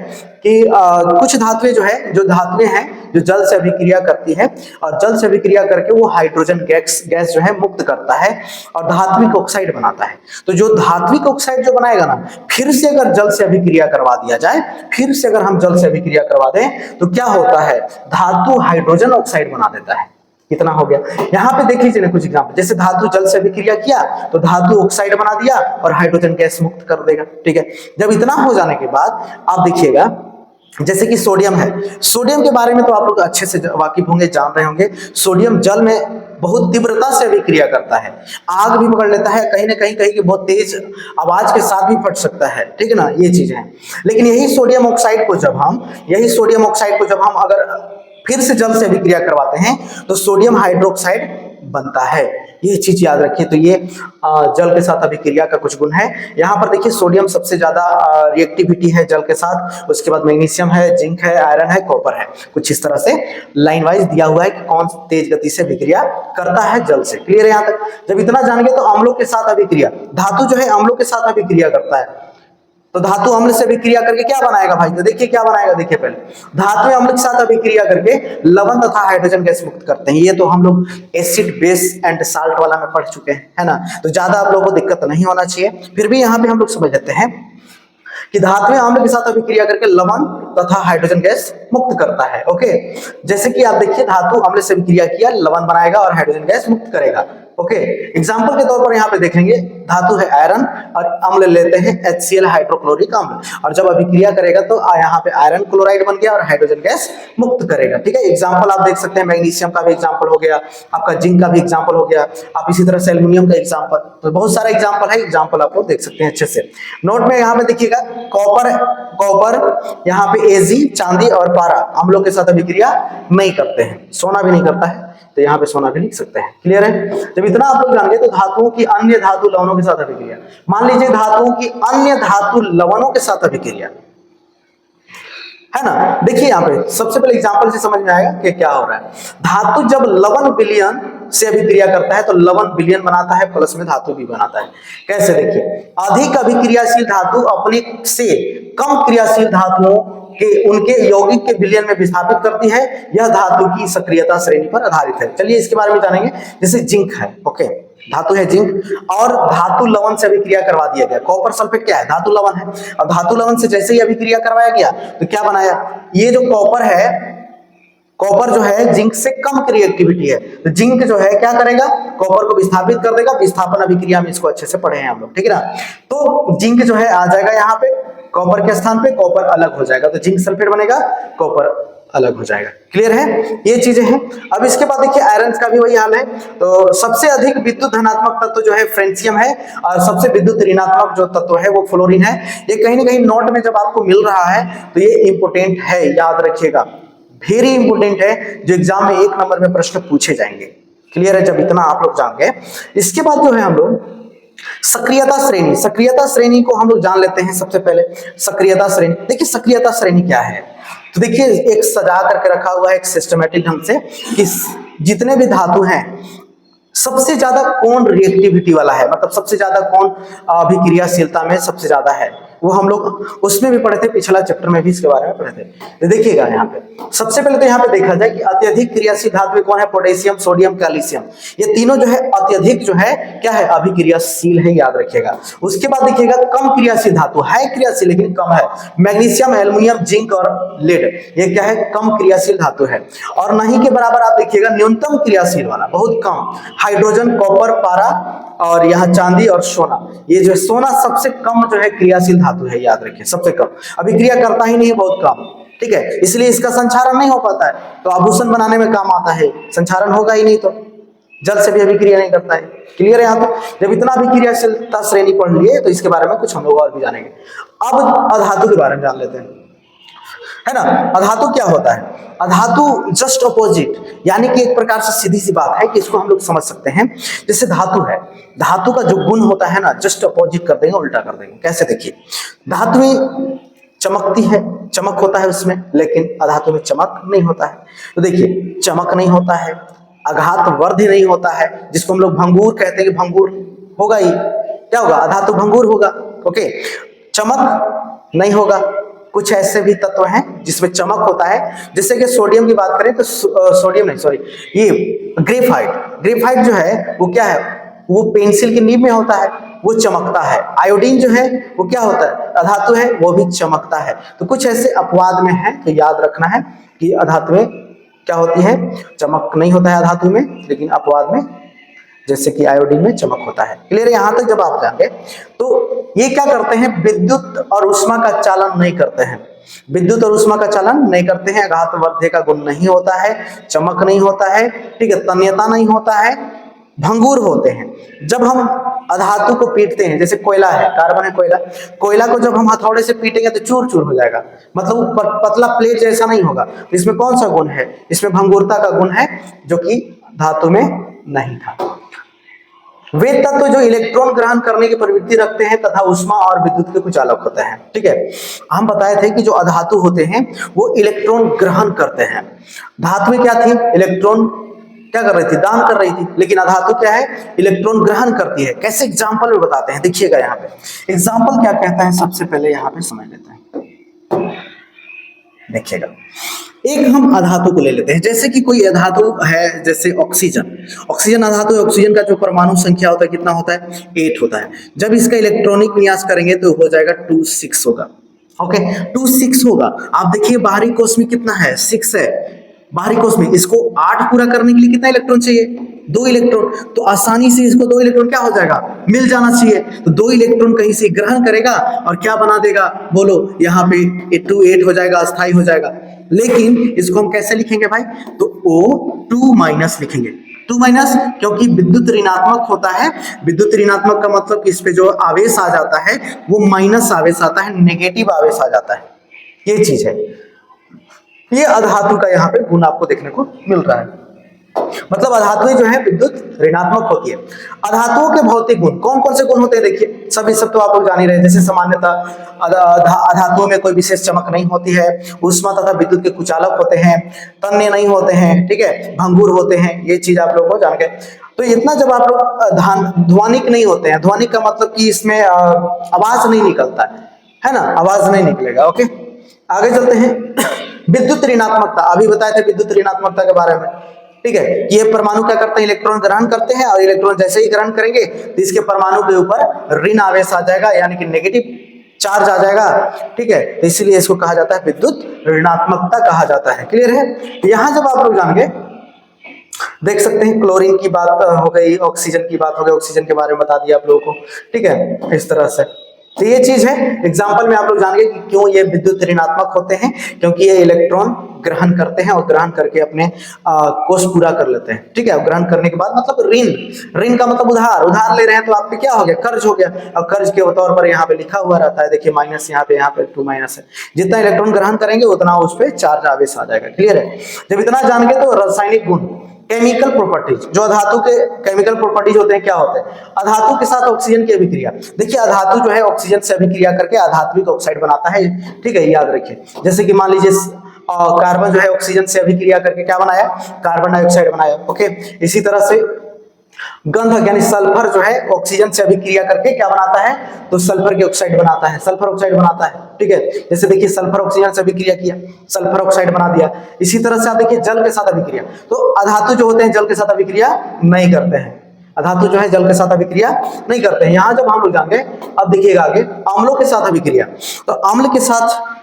कि कुछ धातुएं जो है, जो धातुएं हैं जो जल से अभिक्रिया करती है और जल से अभिक्रिया करके वो हाइड्रोजन गैस जो है मुक्त करता है और धात्विक ऑक्साइड बनाता है। तो जो धात्विक ऑक्साइड जो बनाएगा ना, फिर से अगर जल से अभिक्रिया करवा दिया जाए, फिर से अगर हम जल से अभिक्रिया करवा दें तो क्या होता है, धातु हाइड्रोजन ऑक्साइड बना देता है। कितना हो गया। यहाँ पे देख लीजिए ना कुछ एग्जाम्पल, जैसे धातु जल से अभिक्रिया किया तो धातु ऑक्साइड बना दिया और हाइड्रोजन गैस मुक्त कर देगा। ठीक है, जब इतना हो जाने के बाद आप देखिएगा जैसे कि सोडियम है, सोडियम के बारे में तो आप लोग अच्छे से वाकिफ होंगे, जान रहे होंगे। सोडियम जल में बहुत तीव्रता से अभिक्रिया करता है, आग भी पकड़ लेता है, कहीं ना कहीं कहीं की बहुत तेज आवाज के साथ भी फट सकता है। ठीक है ना, ये चीज है। लेकिन यही सोडियम ऑक्साइड को जब हम अगर फिर से जल से अभिक्रिया करवाते हैं तो सोडियम हाइड्रोक्साइड बनता है। ये चीज याद रखिए। तो ये जल के साथ अभिक्रिया का कुछ गुण है। यहाँ पर देखिए सोडियम सबसे ज्यादा रिएक्टिविटी है जल के साथ, उसके बाद मैग्नीशियम है, जिंक है, आयरन है, कॉपर है। कुछ इस तरह से लाइन वाइज दिया हुआ है कि कौन तेज गति से अभिक्रिया करता है जल से। क्लियर है यहाँ तक? जब इतना जान गए तो अम्लों के साथ अभिक्रिया, धातु जो है अम्लों के साथ अभिक्रिया करता है, तो धातु अम्ल से अभिक्रिया करके क्या बनाएगा भाई? तो देखिए क्या बनाएगा, देखिए पहले धातु अम्ल के साथ अभिक्रिया करके लवण तथा हाइड्रोजन गैस मुक्त करते हैं। ये तो हम लोग एसिड बेस एंड साल्ट वाला में पढ़ चुके हैं, है ना, तो ज्यादा आप लोगों को दिक्कत नहीं होना चाहिए। फिर भी यहाँ पे हम लोग समझ लेते हैं कि धातु अम्ल के साथ अभिक्रिया करके लवण तथा हाइड्रोजन गैस मुक्त करता है। ओके, जैसे कि आप देखिए धातु अम्ल से अभिक्रिया किया, लवण बनाएगा और हाइड्रोजन गैस मुक्त करेगा। ओके, एग्जाम्पल के तौर पर यहाँ पे देखेंगे धातु है आयरन और अम्ल लेते हैं HCl हाइड्रोक्लोरिक अम्ल, और जब अभिक्रिया करेगा तो यहाँ पे आयरन क्लोराइड बन गया और हाइड्रोजन गैस मुक्त करेगा। ठीक है, एग्जाम्पल आप देख सकते हैं, मैग्नीशियम का भी एग्जाम्पल हो गया, आपका जिंक का भी एग्जाम्पल हो गया, आप इसी तरह से एल्यूमिनियम का एग्जाम्पल, तो बहुत सारे एग्जाम्पल है। एग्जाम्पल आप लोग देख सकते हैं अच्छे से। नोट में यहाँ पे देखिएगा कॉपर यहाँ पे Ag, चांदी और पारा अम्लों के साथ अभिक्रिया नहीं करते हैं, सोना भी नहीं करता है, तो यहाँ पे सोना भी लिख सकते हैं। क्लियर है? जब इतना आप लोग जान गए तो धातुओं की अन्य धातु लवणों के साथ अभिक्रिया, मान लीजिए धातुओं की अन्य धातु लवणों के साथ अभिक्रिया, है ना। देखिए यहाँ पे सबसे पहले एग्जांपल से समझ में आएगा कि क्या हो रहा है। धातु जब लवण विलयन से अभिक्रिया करता है तो लवण विलयन बनाता है, प्लस में धातु भी बनाता है। कैसे? देखिए, अधिक अभिक्रियाशील धातु अपने से कम क्रियाशील धातुओं के उनके यौगिक के विलयन में विस्थापित करती है। यह धातु की सक्रियता श्रेणी पर आधारित है। चलिए इसके बारे में जानेंगे। जैसे जिंक है, ओके, धातु है जिंक और धातु लवण से अभिक्रिया करवा दिया गया। कॉपर सल्फेट क्या है? धातु लवण है, और धातु लवण से जैसे ही अभिक्रिया करवाया गया तो क्या बनाया? ये जो कॉपर है, कॉपर जो है जिंक से कम रिएक्टिविटी है, तो जिंक जो है क्या करेगा? कॉपर को विस्थापित कर देगा। विस्थापन अभिक्रिया में इसको अच्छे से पढ़े हैं हम लोग, ठीक है ना। तो जिंक जो है आ जाएगा यहाँ पे कॉपर के स्थान पे, कॉपर अलग हो जाएगा, तो जिंक सल्फेट बनेगा, कॉपर अलग हो जाएगा। क्लियर है? ये चीजें हैं। अब इसके बाद देखिए आयरन का भी वही हाल है। तो सबसे अधिक विद्युत धनात्मक तत्व जो है फ्रेंशियम है, और सबसे विद्युत ऋणात्मक जो तत्व है वो फ्लोरीन है। ये कहीं ना कहीं नोट में जब आपको मिल रहा है तो ये इंपोर्टेंट है, याद रखिएगा, वेरी इंपोर्टेंट है, जो एग्जाम में 1 नंबर में प्रश्न पूछे जाएंगे। क्लियर है? जब इतना आप लोग जान गए, इसके बाद जो है हम लोग सक्रियता श्रेणी, सक्रियता श्रेणी को हम लोग जान लेते हैं। सबसे पहले सक्रियता श्रेणी, देखिए सक्रियता श्रेणी क्या है। तो देखिए एक सजा करके रखा हुआ है एक सिस्टमेटिक ढंग से कि जितने भी धातु हैं सबसे ज्यादा कौन रिएक्टिविटी वाला है, मतलब सबसे ज्यादा कौन अभिक्रियाशीलता में सबसे ज्यादा है, वो हम लोग उसमें भी पढ़े थे, पिछला चैप्टर में भी इसके बारे में पढ़े थे। तो देखिएगा यहाँ पे सबसे पहले तो यहाँ पे देखा जाए कि अत्यधिक क्रियाशील धातु कौन है? पोटेशियम, सोडियम, कैल्शियम, ये तीनों जो है अत्यधिक जो है क्या है? अभिक्रियाशील है, याद रखिएगा। उसके बाद देखिएगा कम क्रियाशील धातु है, क्रियाशील लेकिन कम है, मैग्नीशियम, एल्युमिनियम, जिंक और लेड, ये क्या है? कम क्रियाशील धातु है। और नहीं के बराबर आप देखिएगा न्यूनतम क्रियाशील वाला, बहुत कम, हाइड्रोजन, कॉपर, पारा और यहाँ चांदी और सोना। ये जो सोना सबसे कम जो है क्रियाशील धातु है, याद रखिए, सबसे कम अभिक्रिया करता ही नहीं, बहुत कम, ठीक है, इसलिए इसका संचारण नहीं हो पाता है। तो आभूषण बनाने में काम आता है, संचारण होगा ही नहीं तो जल से भी अभिक्रिया नहीं करता है। क्लियर है यहाँ तक? जब इतना अभिक्रियाशीलता श्रेणी पढ़ लिए तो इसके बारे में कुछ हम लोग और भी जानेंगे। अब अधातु के बारे में जान लेते हैं, है ना। अधातु क्या होता है? अधातु जस्ट अपोजिट, यानी कि एक प्रकार से सीधी सी बात है कि इसको हम लोग समझ सकते हैं। जैसे धातु है, धातु का जो गुण होता है ना, जस्ट अपोजिट कर देंगे, उल्टा कर देंगे। कैसे? देखिए धातु में चमकती है, चमक होता है उसमें, लेकिन अधातु में चमक नहीं होता है। तो देखिए चमक नहीं होता है, आघात वर्ध नहीं होता है, जिसको हम लोग भंगूर कहते हैं, कि भंगूर होगा ही, क्या होगा? अधातु भंगूर होगा। ओके, चमक नहीं होगा। कुछ ऐसे भी तत्व हैं जिसमें चमक होता है, जैसे कि सोडियम की बात करें तो सोडियम नहीं, सॉरी, ये ग्रेफाइट, ग्रेफाइट जो है वो क्या है? वो पेंसिल की नीब में होता है, वो चमकता है। आयोडीन जो है वो क्या होता है? अधातु है, वो भी चमकता है। तो कुछ ऐसे अपवाद में है, तो याद रखना है कि अधातु में क्या होती है, चमक नहीं होता है धातु में, लेकिन अपवाद में जैसे कि आयोडीन में चमक होता है। क्लियर है? यहां तक जब आप जाएंगे तो ये क्या करते हैं, विद्युत और उष्मा का चालन नहीं करते हैं, विद्युत और उष्मा का चालन नहीं करते हैं, आघातवर्धक का गुण नहीं होता है, चमक नहीं होता है, ठीक है, तन्यता नहीं होता है, भंगुर होते हैं। जब हम अधातु को पीटते हैं, जैसे कोयला है, कार्बन है कोयला, कोयला को जब हम हथौड़े से पीटेंगे तो चूर चूर हो जाएगा, मतलब वो पतला प्लेट जैसा नहीं होगा। इसमें कौन सा गुण है, इसमें भंगुरता का गुण है, जो कि धातु में नहीं था। वे तत्व जो इलेक्ट्रॉन ग्रहण करने की प्रवृत्ति रखते हैं तथा उष्मा और विद्युत के कुचालक होते हैं। ठीक है, हम बताए थे कि जो अधातु होते हैं वो इलेक्ट्रॉन ग्रहण करते हैं। धातु क्या थी, इलेक्ट्रॉन क्या कर रही थी, दान कर रही थी, लेकिन अधातु क्या है, इलेक्ट्रॉन ग्रहण करती है। कैसे एग्जाम्पल में बताते हैं, देखिएगा यहाँ पे एग्जाम्पल क्या कहता है, सबसे पहले यहाँ पे समझ लेते हैं। देखिएगा, एक हम अधातु को ले लेते हैं, जैसे कि कोई अधातु है, जैसे ऑक्सीजन, ऑक्सीजन अधातु है, ऑक्सीजन का जो परमाणु संख्या होता है कितना होता है, 8 होता है। जब इसका इलेक्ट्रॉनिक विन्यास करेंगे तो हो जाएगा 2 6 होगा। ओके, 2 6 होगा। आप देखिए बाहरी कोश में कितना है, 6 है बाहरी कोश में, इसको 8 पूरा करने के लिए कितना इलेक्ट्रॉन चाहिए, 2 इलेक्ट्रॉन। तो आसानी से इसको 2 इलेक्ट्रॉन क्या हो जाएगा, मिल जाना चाहिए। तो 2 इलेक्ट्रॉन कहीं से ग्रहण करेगा और क्या बना देगा, बोलो, यहाँ पे 2 8 हो जाएगा, अस्थायी हो जाएगा। लेकिन इसको हम कैसे लिखेंगे भाई, तो O2- लिखेंगे, 2-, क्योंकि विद्युत ऋणात्मक होता है। विद्युत ऋणात्मक का मतलब इस पे जो आवेश आ जाता है वो माइनस आवेश आता है, नेगेटिव आवेश आ जाता है, ये चीज है। ये अधातु का यहाँ पे गुण आपको देखने को मिल रहा है, मतलब अधातुएं जो है विद्युत ऋणात्मक होती है। अधातुओं के भौतिक गुण कौन कौन से गुण होते हैं, देखिए सब तो आप लोग जान ही रहे हैं। जैसे सामान्यतः अधातुओं में कोई विशेष चमक नहीं होती है, उष्मा तथा विद्युत के कुचालक होते हैं, तन्य नहीं होते हैं, ठीक है, भंगुर होते हैं, ये चीज आप लोगों को जान गए। तो इतना जब आप लोग ध्वनिक नहीं होते हैं, ध्वनिक का मतलब कि इसमें आवाज नहीं निकलता है ना, आवाज नहीं निकलेगा। ओके, आगे चलते हैं। विद्युत ऋणात्मकता, अभी बताए थे विद्युत ऋणात्मकता के बारे में, ठीक है। ये परमाणु क्या करते हैं, इलेक्ट्रॉन ग्रहण करते हैं, और इलेक्ट्रॉन जैसे ही ग्रहण करेंगे तो इसके परमाणु के ऊपर ऋण आवेश आ जाएगा, यानी कि नेगेटिव चार्ज आ जाएगा, ठीक है। तो इसीलिए इसको कहा जाता है विद्युत ऋणात्मकता कहा जाता है। क्लियर है? यहां जब आप लोग जानेंगे, देख सकते हैं क्लोरीन की बात हो गई, ऑक्सीजन की बात हो गई, ऑक्सीजन के बारे में बता दिया आप लोगों को, ठीक है, इस तरह से। तो ये चीज है, एग्जाम्पल में आप लोग जानेंगे कि क्यों ये विद्युत ऋणात्मक होते हैं, क्योंकि ये इलेक्ट्रॉन ग्रहण करते हैं और ग्रहण करके अपने कोष पूरा कर लेते हैं, ठीक है। ग्रहण करने के बाद मतलब ऋण का मतलब उधार ले रहे हैं, तो आप पे क्या हो गया, कर्ज हो गया। और कर्ज के तौर पर यहाँ पे लिखा हुआ रहता है, देखिए माइनस, यहाँ पे 2- है। जितना इलेक्ट्रॉन ग्रहण करेंगे उतना उस पर चार्ज आवेश आ जाएगा। क्लियर है? जब इतना जान गए तो रासायनिक गुण, केमिकल प्रॉपर्टीज, जो अधातु के केमिकल प्रॉपर्टीज होते हैं, क्या होते हैं, अधातु के साथ ऑक्सीजन की अभिक्रिया। देखिए अधातु जो है ऑक्सीजन से अभिक्रिया करके अधात्विक ऑक्साइड बनाता है, ठीक है, याद रखिए। जैसे कि मान लीजिए कार्बन जो है ऑक्सीजन से अभिक्रिया करके क्या बनाया, कार्बन डाइऑक्साइड बनाया। ओके, इसी तरह से गंधक यानी सल्फर जो है ऑक्सीजन से अभिक्रिया करके क्या बनाता है, तो सल्फर की ऑक्साइड बनाता है, सल्फर ऑक्साइड बनाता है, ठीक है। जैसे देखिए सल्फर ऑक्सीजन से अभिक्रिया किया, सल्फर ऑक्साइड बना दिया। इसी तरह से आप देखिए जल के साथ अभिक्रिया, तो अधातु जो होते हैं जल के साथ अभिक्रिया नहीं करते हैं, अधातु जो है जल के साथ अभिक्रिया नहीं करते हैं। यहां जब हम लोग जाएंगे, अब देखिएगा आगे अम्लों के साथ अभिक्रिया, तो अम्ल के साथ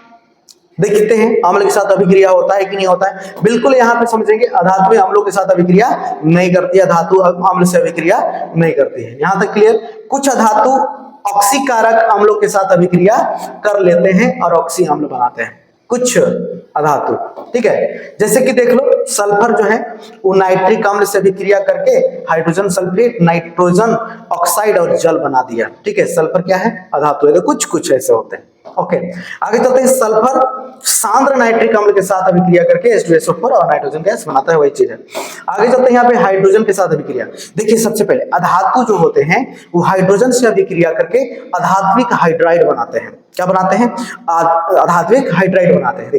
देखते हैं अम्ल के साथ अभिक्रिया होता है कि नहीं होता है। बिल्कुल यहाँ पे समझेंगे, अधातु अम्लों के साथ अभिक्रिया नहीं करती है, धातु अम्ल से अभिक्रिया नहीं करती है। यहाँ तक क्लियर? कुछ अधातु ऑक्सीकारक अम्लों के साथ अभिक्रिया कर लेते हैं और ऑक्सी अम्ल बनाते हैं, कुछ अधातु, ठीक है। जैसे कि देख लो सल्फर जो है वो नाइट्रिक अम्ल से अभिक्रिया करके हाइड्रोजन सल्फेट, नाइट्रोजन ऑक्साइड और जल बना दिया, ठीक है। सल्फर क्या है, अधातु है। तो कुछ ऐसे होते हैं। ओके, आगे चलते हैं। सल्फर सांद्र नाइट्रिक अम्ल के साथ अभिक्रिया करके H2SO4 और नाइट्रोजन गैस बनाता है, वही चीज है। आगे चलते हैं यहाँ पे हाइड्रोजन के साथ अभिक्रिया। देखिए सबसे पहले अधातु जो होते हैं वो हाइड्रोजन से अभिक्रिया करके अधात्विक हाइड्राइड बनाते हैं। क्या बनाते हैं, अधात्विक हाइड्राइड बनाते हैं।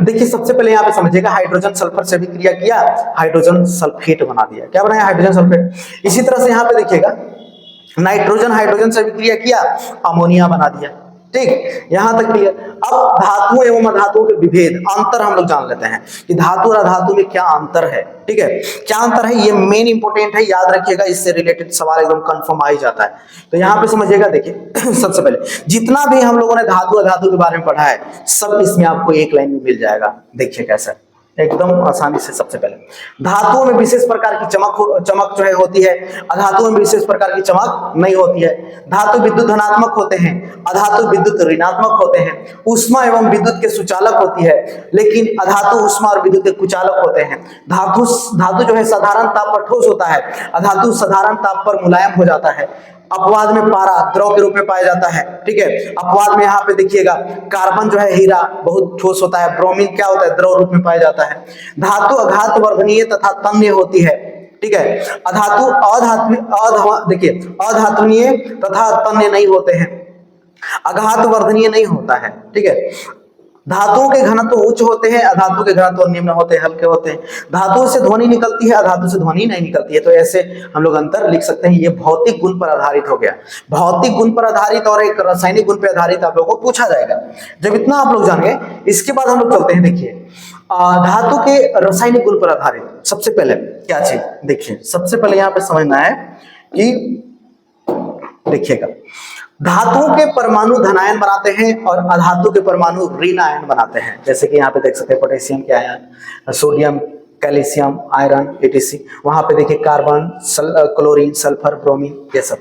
देखिए सबसे पहले यहाँ पे समझिएगा, हाइड्रोजन सल्फर से अभिक्रिया किया, हाइड्रोजन सल्फेट बना दिया। क्या बनाया, हाइड्रोजन सल्फेट। इसी तरह से यहाँ पे देखिएगा नाइट्रोजन हाइड्रोजन से अभिक्रिया किया, अमोनिया बना दिया, ठीक, यहां तक क्लियर। अब धातुओं एवं अधातुओं के विभेद, अंतर हम लोग जान लेते हैं कि धातु और अधातु में क्या अंतर है। ठीक है, क्या अंतर है ये मेन इंपॉर्टेंट है, याद रखिएगा, इससे रिलेटेड सवाल एकदम कंफर्म आ ही जाता है। तो यहाँ पे समझिएगा, देखिए सबसे पहले जितना भी हम लोगों ने धातु अधातु के बारे में पढ़ा है सब इसमें आपको एक लाइन में मिल जाएगा। देखिए कैसा, एकदम आसानी से। सबसे पहले धातुओं में विशेष प्रकार की चमक जो है होती है, अधातुओं में विशेष प्रकार की चमक नहीं होती है। धातु विद्युत धनात्मक होते हैं, अधातु विद्युत ऋणात्मक होते हैं। ऊष्मा एवं विद्युत के सुचालक होती है, लेकिन अधातु ऊष्मा और विद्युत के कुचालक होते हैं। धातु जो है साधारण ताप पर ठोस होता है, अधातु साधारण ताप पर मुलायम हो जाता है। अपवाद में पारा द्रव के रूप में पाया जाता है। ठीक है, अपवाद में यहाँ पे देखिएगा कार्बन जो है हीरा बहुत ठोस होता है, ब्रोमीन क्या होता है द्रव रूप में पाया जाता है। धातु अघात वर्धनीय तथा तन्य होती है। ठीक है, अधातु देखिए अधातुनीय तथा तन्य नहीं होते हैं, अघात वर्धनीय नहीं होता है। ठीक है, धातुओं के घनत्व उच्च होते हैं, अधातु के घनत्व निम्न होते हैं, हल्के होते हैं। धातुओं से ध्वनि निकलती है, अधातु से ध्वनि नहीं निकलती है। तो ऐसे हम लोग अंतर लिख सकते हैं। ये भौतिक गुण पर आधारित हो गया, भौतिक गुण पर आधारित, और एक रासायनिक गुण पर आधारित आप लोगों को पूछा जाएगा। जब इतना आप लोग जान गए, इसके बाद हम लोग चलते हैं। देखिए धातु के रासायनिक गुण पर आधारित सबसे पहले क्या चीज, देखिए सबसे पहले यहाँ पे समझना है कि देखिएगा धातुओं के परमाणु धनायन बनाते हैं और अधातु के परमाणु ऋण आयन बनाते हैं। जैसे कि यहाँ पे देख सकते हैं पोटेशियम के ion, sodium, calcium, iron, etc। वहां पे देखिए कार्बन, क्लोरीन, सल्फर, ब्रोमीन, ये सब।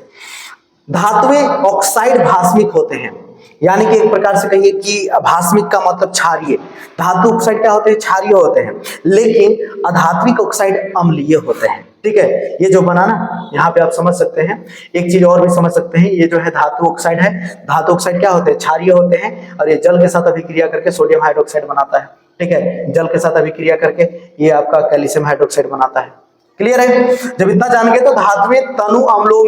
धातुएं ऑक्साइड भास्मिक होते हैं, यानी कि एक प्रकार से कहिए कि भास्मिक का मतलब क्षारीय। धातु ऑक्साइड क्या होते हैं, क्षारीय होते हैं, लेकिन अधात्विक ऑक्साइड अम्लीय होते हैं। ठीक है, ये जो बना ना यहाँ पे आप समझ सकते हैं। एक चीज और भी समझ सकते हैं, ये जो है धातु ऑक्साइड है, धातु ऑक्साइड क्या होते हैं, क्षारीय होते हैं, और ये जल के साथ अभिक्रिया करके सोडियम हाइड्रोक्साइड बनाता है। ठीक है, जल के साथ अभिक्रिया करके ये आपका कैल्शियम हाइड्रोक्साइड बनाता है। क्लियर है, जब इतना जान गए तो धातुएं तनु अम्लों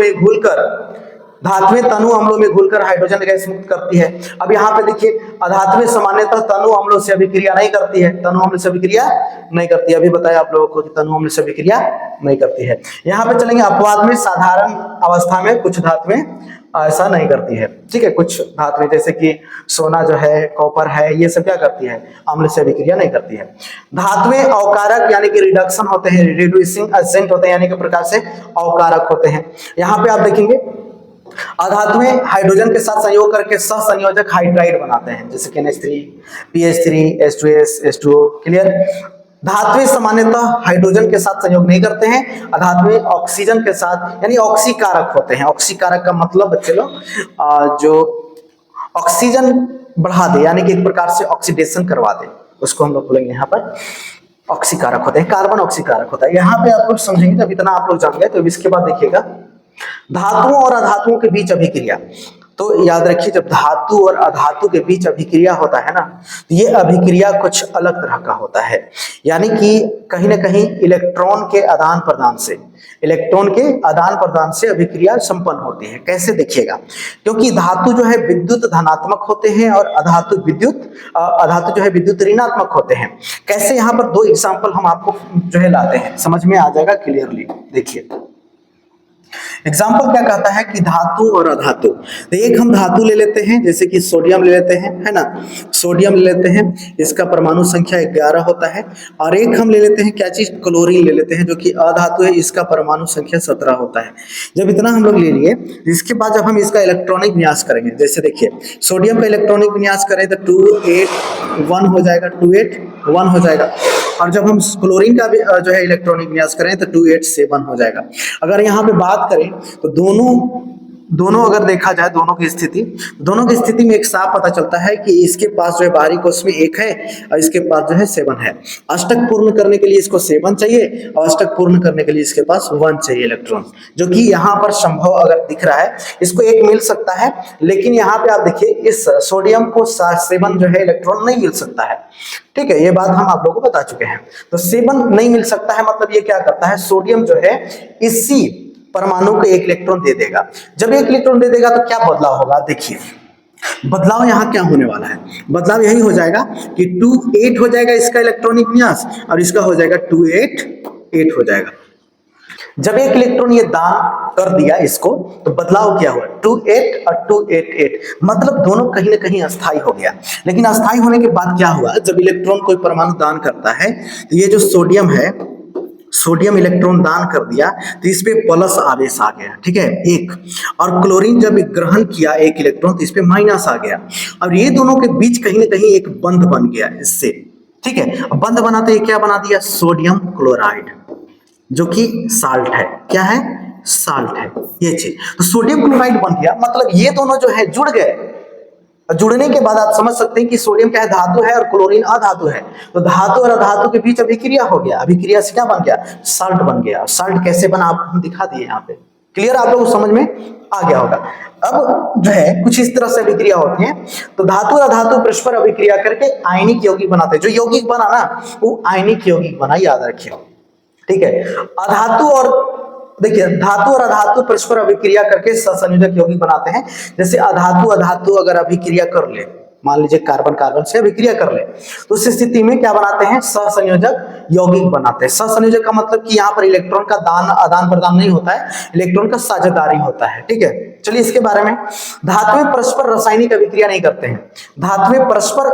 में घुलकर हाइड्रोजन गैस मुक्त करती है। अब यहाँ पे देखिए अधातुएं सामान्यतः तनु अम्लों से अभिक्रिया नहीं करती है, तनु अम्ल से अभिक्रिया नहीं करती है। अभी बताया आप लोगों को कि तनु अम्ल से अभिक्रिया नहीं करती है। यहाँ पे चलेंगे अपवाद में, साधारण अवस्था में कुछ धातुएं ऐसा नहीं करती है। ठीक है, कुछ धातुएं जैसे कि सोना जो है, कॉपर है, ये सब क्या करती है, अम्ल से अभिक्रिया नहीं करती है। धातुएं अवकारक यानी कि रिडक्शन होते हैं, रिड्यूसिंग एजेंट होते हैं, यानी कि प्रकार से अवकारक होते हैं। यहाँ पे आप देखेंगे अधातुएं हाइड्रोजन के साथ संयोग करके सहसंयोजक हाइड्राइड बनाते हैं, जैसे कि NH3, PH3, H2S, H2O। Clear, धातुएं सामान्यतः हाइड्रोजन के साथ संयोग नहीं करते हैं, अधातुएं ऑक्सीजन के साथ यानी ऑक्सीकारक होते हैं। ऑक्सीकारक का मतलब बच्चे लोग जो ऑक्सीजन बढ़ा दे, यानी कि एक प्रकार से ऑक्सीडेशन करवा दे, उसको हम लोग बोलेंगे यहाँ पर ऑक्सीकारक होते हैं। कार्बन ऑक्सीकारक होता है। यहाँ पे आप लोग समझेंगे, जब इतना आप लोग जान गए तो इसके बाद देखिएगा धातुओं और अधातुओं के बीच अभिक्रिया। तो याद रखिए जब धातु और अधातु के बीच अभिक्रिया होता है ना, तो ये अभिक्रिया कुछ अलग तरह का होता है, यानी कि कहीं ना कहीं इलेक्ट्रॉन के आदान प्रदान से अभिक्रिया संपन्न होती है। कैसे देखिएगा, क्योंकि धातु जो है विद्युत धनात्मक होते हैं और अधातु जो है विद्युत ऋणात्मक होते हैं। कैसे, यहाँ पर दो एग्जाम्पल हम आपको जो है लाते हैं, समझ में आ जाएगा क्लियरली। देखिए एग्जाम्पल क्या कहता है कि धातु और अधातु। तो एक हम धातु ले लेते हैं, जैसे कि सोडियम ले लेते हैं, है ना, सोडियम ले लेते हैं, इसका परमाणु संख्या 11 होता है। और एक हम ले लेते हैं क्या चीज, क्लोरीन ले लेते हैं, जो कि अधातु है, इसका परमाणु संख्या 17 होता है। जब इतना हम लोग ले लिए, इसके बाद जब हम इसका इलेक्ट्रॉनिक विन्यास करेंगे, जैसे देखिए सोडियम का इलेक्ट्रॉनिक विन्यास करें तो 281 हो जाएगा, 281 हो जाएगा। और जब हम क्लोरीन का भी जो है इलेक्ट्रॉनिक विन्यास करें तो 287 हो जाएगा। अगर यहाँ पे बात करें तो दोनों अगर देखा जाए, दोनों की स्थिति में एक साफ पता चलता है कि इसके पास जो है बाहरी कोश में 1 है और इसके पास जो है 7 है। अष्टक पूर्ण करने के लिए इसको 7 चाहिए और अष्टक पूर्ण करने के लिए इसके पास 1 चाहिए इलेक्ट्रॉन, जो कि यहाँ पर संभव अगर दिख रहा है, इसको 1 मिल सकता है, लेकिन यहाँ पे आप देखिए इस सोडियम को 7 जो है इलेक्ट्रॉन नहीं मिल सकता है। ठीक है, ये बात हम आप लोगों को बता चुके हैं। तो 7 नहीं मिल सकता है, मतलब ये क्या करता है, सोडियम जो है इसी परमाणु को 1 इलेक्ट्रॉन दे देगा। जब 1 इलेक्ट्रॉन दे देगा तो क्या बदलाव होगा, देखिए बदलाव यहाँ क्या होने वाला है, बदलाव यही हो जाएगा कि 2,8 हो जाएगा इसका इलेक्ट्रॉनिक विन्यास और इसका हो जाएगा 2,8,8 हो जाएगा। जब एक इलेक्ट्रॉन ये दान कर दिया इसको, तो बदलाव क्या हुआ, 2 8 और 2 8 8, मतलब दोनों कहीं ना कहीं अस्थाई हो गया। लेकिन अस्थाई होने के बाद क्या हुआ, जब इलेक्ट्रॉन कोई परमाणु दान करता है तो ये जो सोडियम है, सोडियम इलेक्ट्रॉन दान कर दिया तो इस पे प्लस आवेश आ गया, ठीक है, एक। और क्लोरीन जब ग्रहण किया एक इलेक्ट्रॉन तो इस पे माइनस आ गया। और ये दोनों के बीच कहीं ना कहीं एक बंध बन गया इससे, ठीक है। अब बंध बनाते ही क्या बना दिया, सोडियम क्लोराइड, जो कि साल्ट है। क्या है, साल्ट है ये चीज। तो सोडियम क्लोराइड बन गया, मतलब ये दोनों जो है जुड़ गए। जुड़ने के बाद आप समझ सकते हैं कि सोडियम क्या है, धातु है, और क्लोरीन अधातु है। तो धातु और अधातु के बीच अभिक्रिया हो गया, अभिक्रिया से क्या बन गया, साल्ट बन गया। साल्ट कैसे बना आपको हम दिखा दिए यहाँ पे, क्लियर, आप लोगों को समझ में आ गया होगा। अब जो है कुछ इस तरह से अभिक्रिया होती है। तो धातु और अधातु परस्पर अभिक्रिया करके आयनिक यौगिक बनाते हैं। जो यौगिक बना ना वो आयनिक यौगिक बना, याद रखिए, ठीक है। अधातु और देखिए, धातु और अधातु परस्पर अभिक्रिया करके सहसंयोजक यौगिक बनाते हैं। जैसे अधातु अधातु अगर अभिक्रिया कर ले, मान लीजिए कार्बन कार्बन से अभिक्रिया कर ले, तो उस स्थिति में क्या बनाते हैं, सहसंयोजक यौगिक बनाते हैं। सहसंयोजक का मतलब कि यहाँ पर इलेक्ट्रॉन का दान आदान प्रदान नहीं होता है, इलेक्ट्रॉन का साझेदारी होता है, ठीक है। चलिए इसके बारे में, धातुएं परस्पर रासायनिक अभिक्रिया नहीं करते हैं। धातुएं परस्पर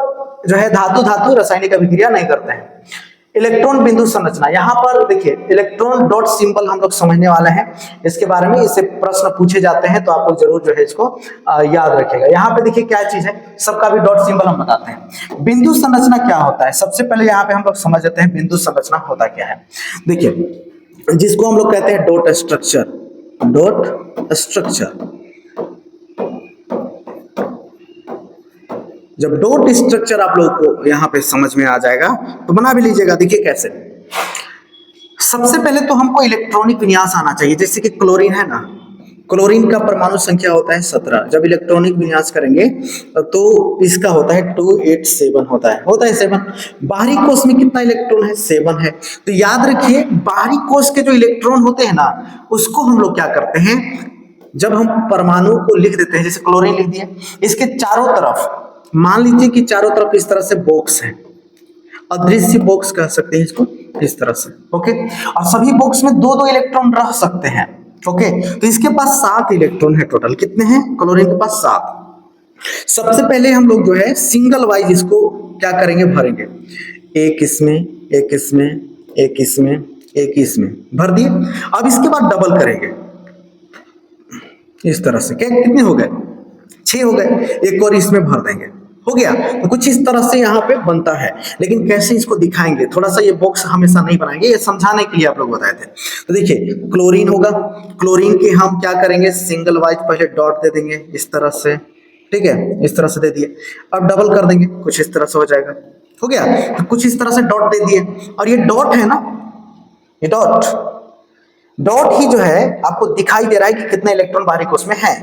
जो है धातु धातु रासायनिक अभिक्रिया नहीं करते हैं। इलेक्ट्रॉन बिंदु संरचना, यहां पर देखिए इलेक्ट्रॉन डॉट सिंबल हम लोग समझने वाले हैं इसके बारे में, इससे प्रश्न पूछे जाते हैं तो आप लोग जरूर जो है इसको याद रखिएगा। यहाँ पे देखिए क्या चीज है, सबका भी डॉट सिंबल हम बताते हैं। बिंदु संरचना क्या होता है, सबसे पहले यहाँ पे हम लोग समझ लेते हैं बिंदु संरचना होता क्या है। देखिए जिसको हम लोग कहते हैं डॉट स्ट्रक्चर, डॉट स्ट्रक्चर। जब डॉट स्ट्रक्चर आप लोगों को यहां पे समझ में आ जाएगा तो बना भी लीजिएगा। देखिए कैसे, सबसे पहले तो हमको इलेक्ट्रॉनिक विन्यास आना चाहिए। जैसे कि क्लोरीन है ना, क्लोरीन का परमाणु संख्या होता है 17। जब इलेक्ट्रॉनिक विन्यास करेंगे तो इसका होता है 287 होता है 7। बाहरी कोश में कितना इलेक्ट्रॉन है, 7 है। तो याद रखिए बाहरी कोश के जो इलेक्ट्रॉन होते हैं ना, उसको हम लोग क्या करते हैं, जब हम परमाणु को लिख देते हैं, जैसे क्लोरीन लिख दिया, इसके चारों तरफ मान लीजिए कि चारों तरफ इस तरह से बॉक्स है, अदृश्य बॉक्स कह सकते हैं इसको, इस तरह से, ओके। और सभी बॉक्स में 2-2 इलेक्ट्रॉन रह सकते हैं, ओके। तो इसके पास 7 इलेक्ट्रॉन है टोटल। कितने हैं, क्लोरीन के पास 7। सबसे पहले हम लोग जो है सिंगल वाइज इसको क्या करेंगे, भरेंगे। एक इसमें, एक इसमें, एक इसमें, एक इसमें भर दिए। अब इसके बाद डबल करेंगे इस तरह से। क्या कितने हो गए, 6 हो गए। एक और इसमें भर देंगे, हो गया। तो कुछ इस तरह से यहाँ पे बनता है। लेकिन कैसे इसको दिखाएंगे, थोड़ा सा ये बॉक्स हमेशा नहीं बनाएंगे, ये समझाने के लिए आप लोग बताए थे। तो देखिए क्लोरीन होगा, क्लोरीन के हम क्या करेंगे, सिंगल वाइज पहले डॉट दे देंगे इस तरह से, ठीक है, इस तरह से दे दिए। अब डबल कर देंगे, कुछ इस तरह से हो जाएगा, हो गया। तो कुछ इस तरह से डॉट दे दिए। और ये डॉट है ना, ये डॉट ही जो है आपको दिखाई दे रहा है कि कितने इलेक्ट्रॉन बाहरी कोश में है।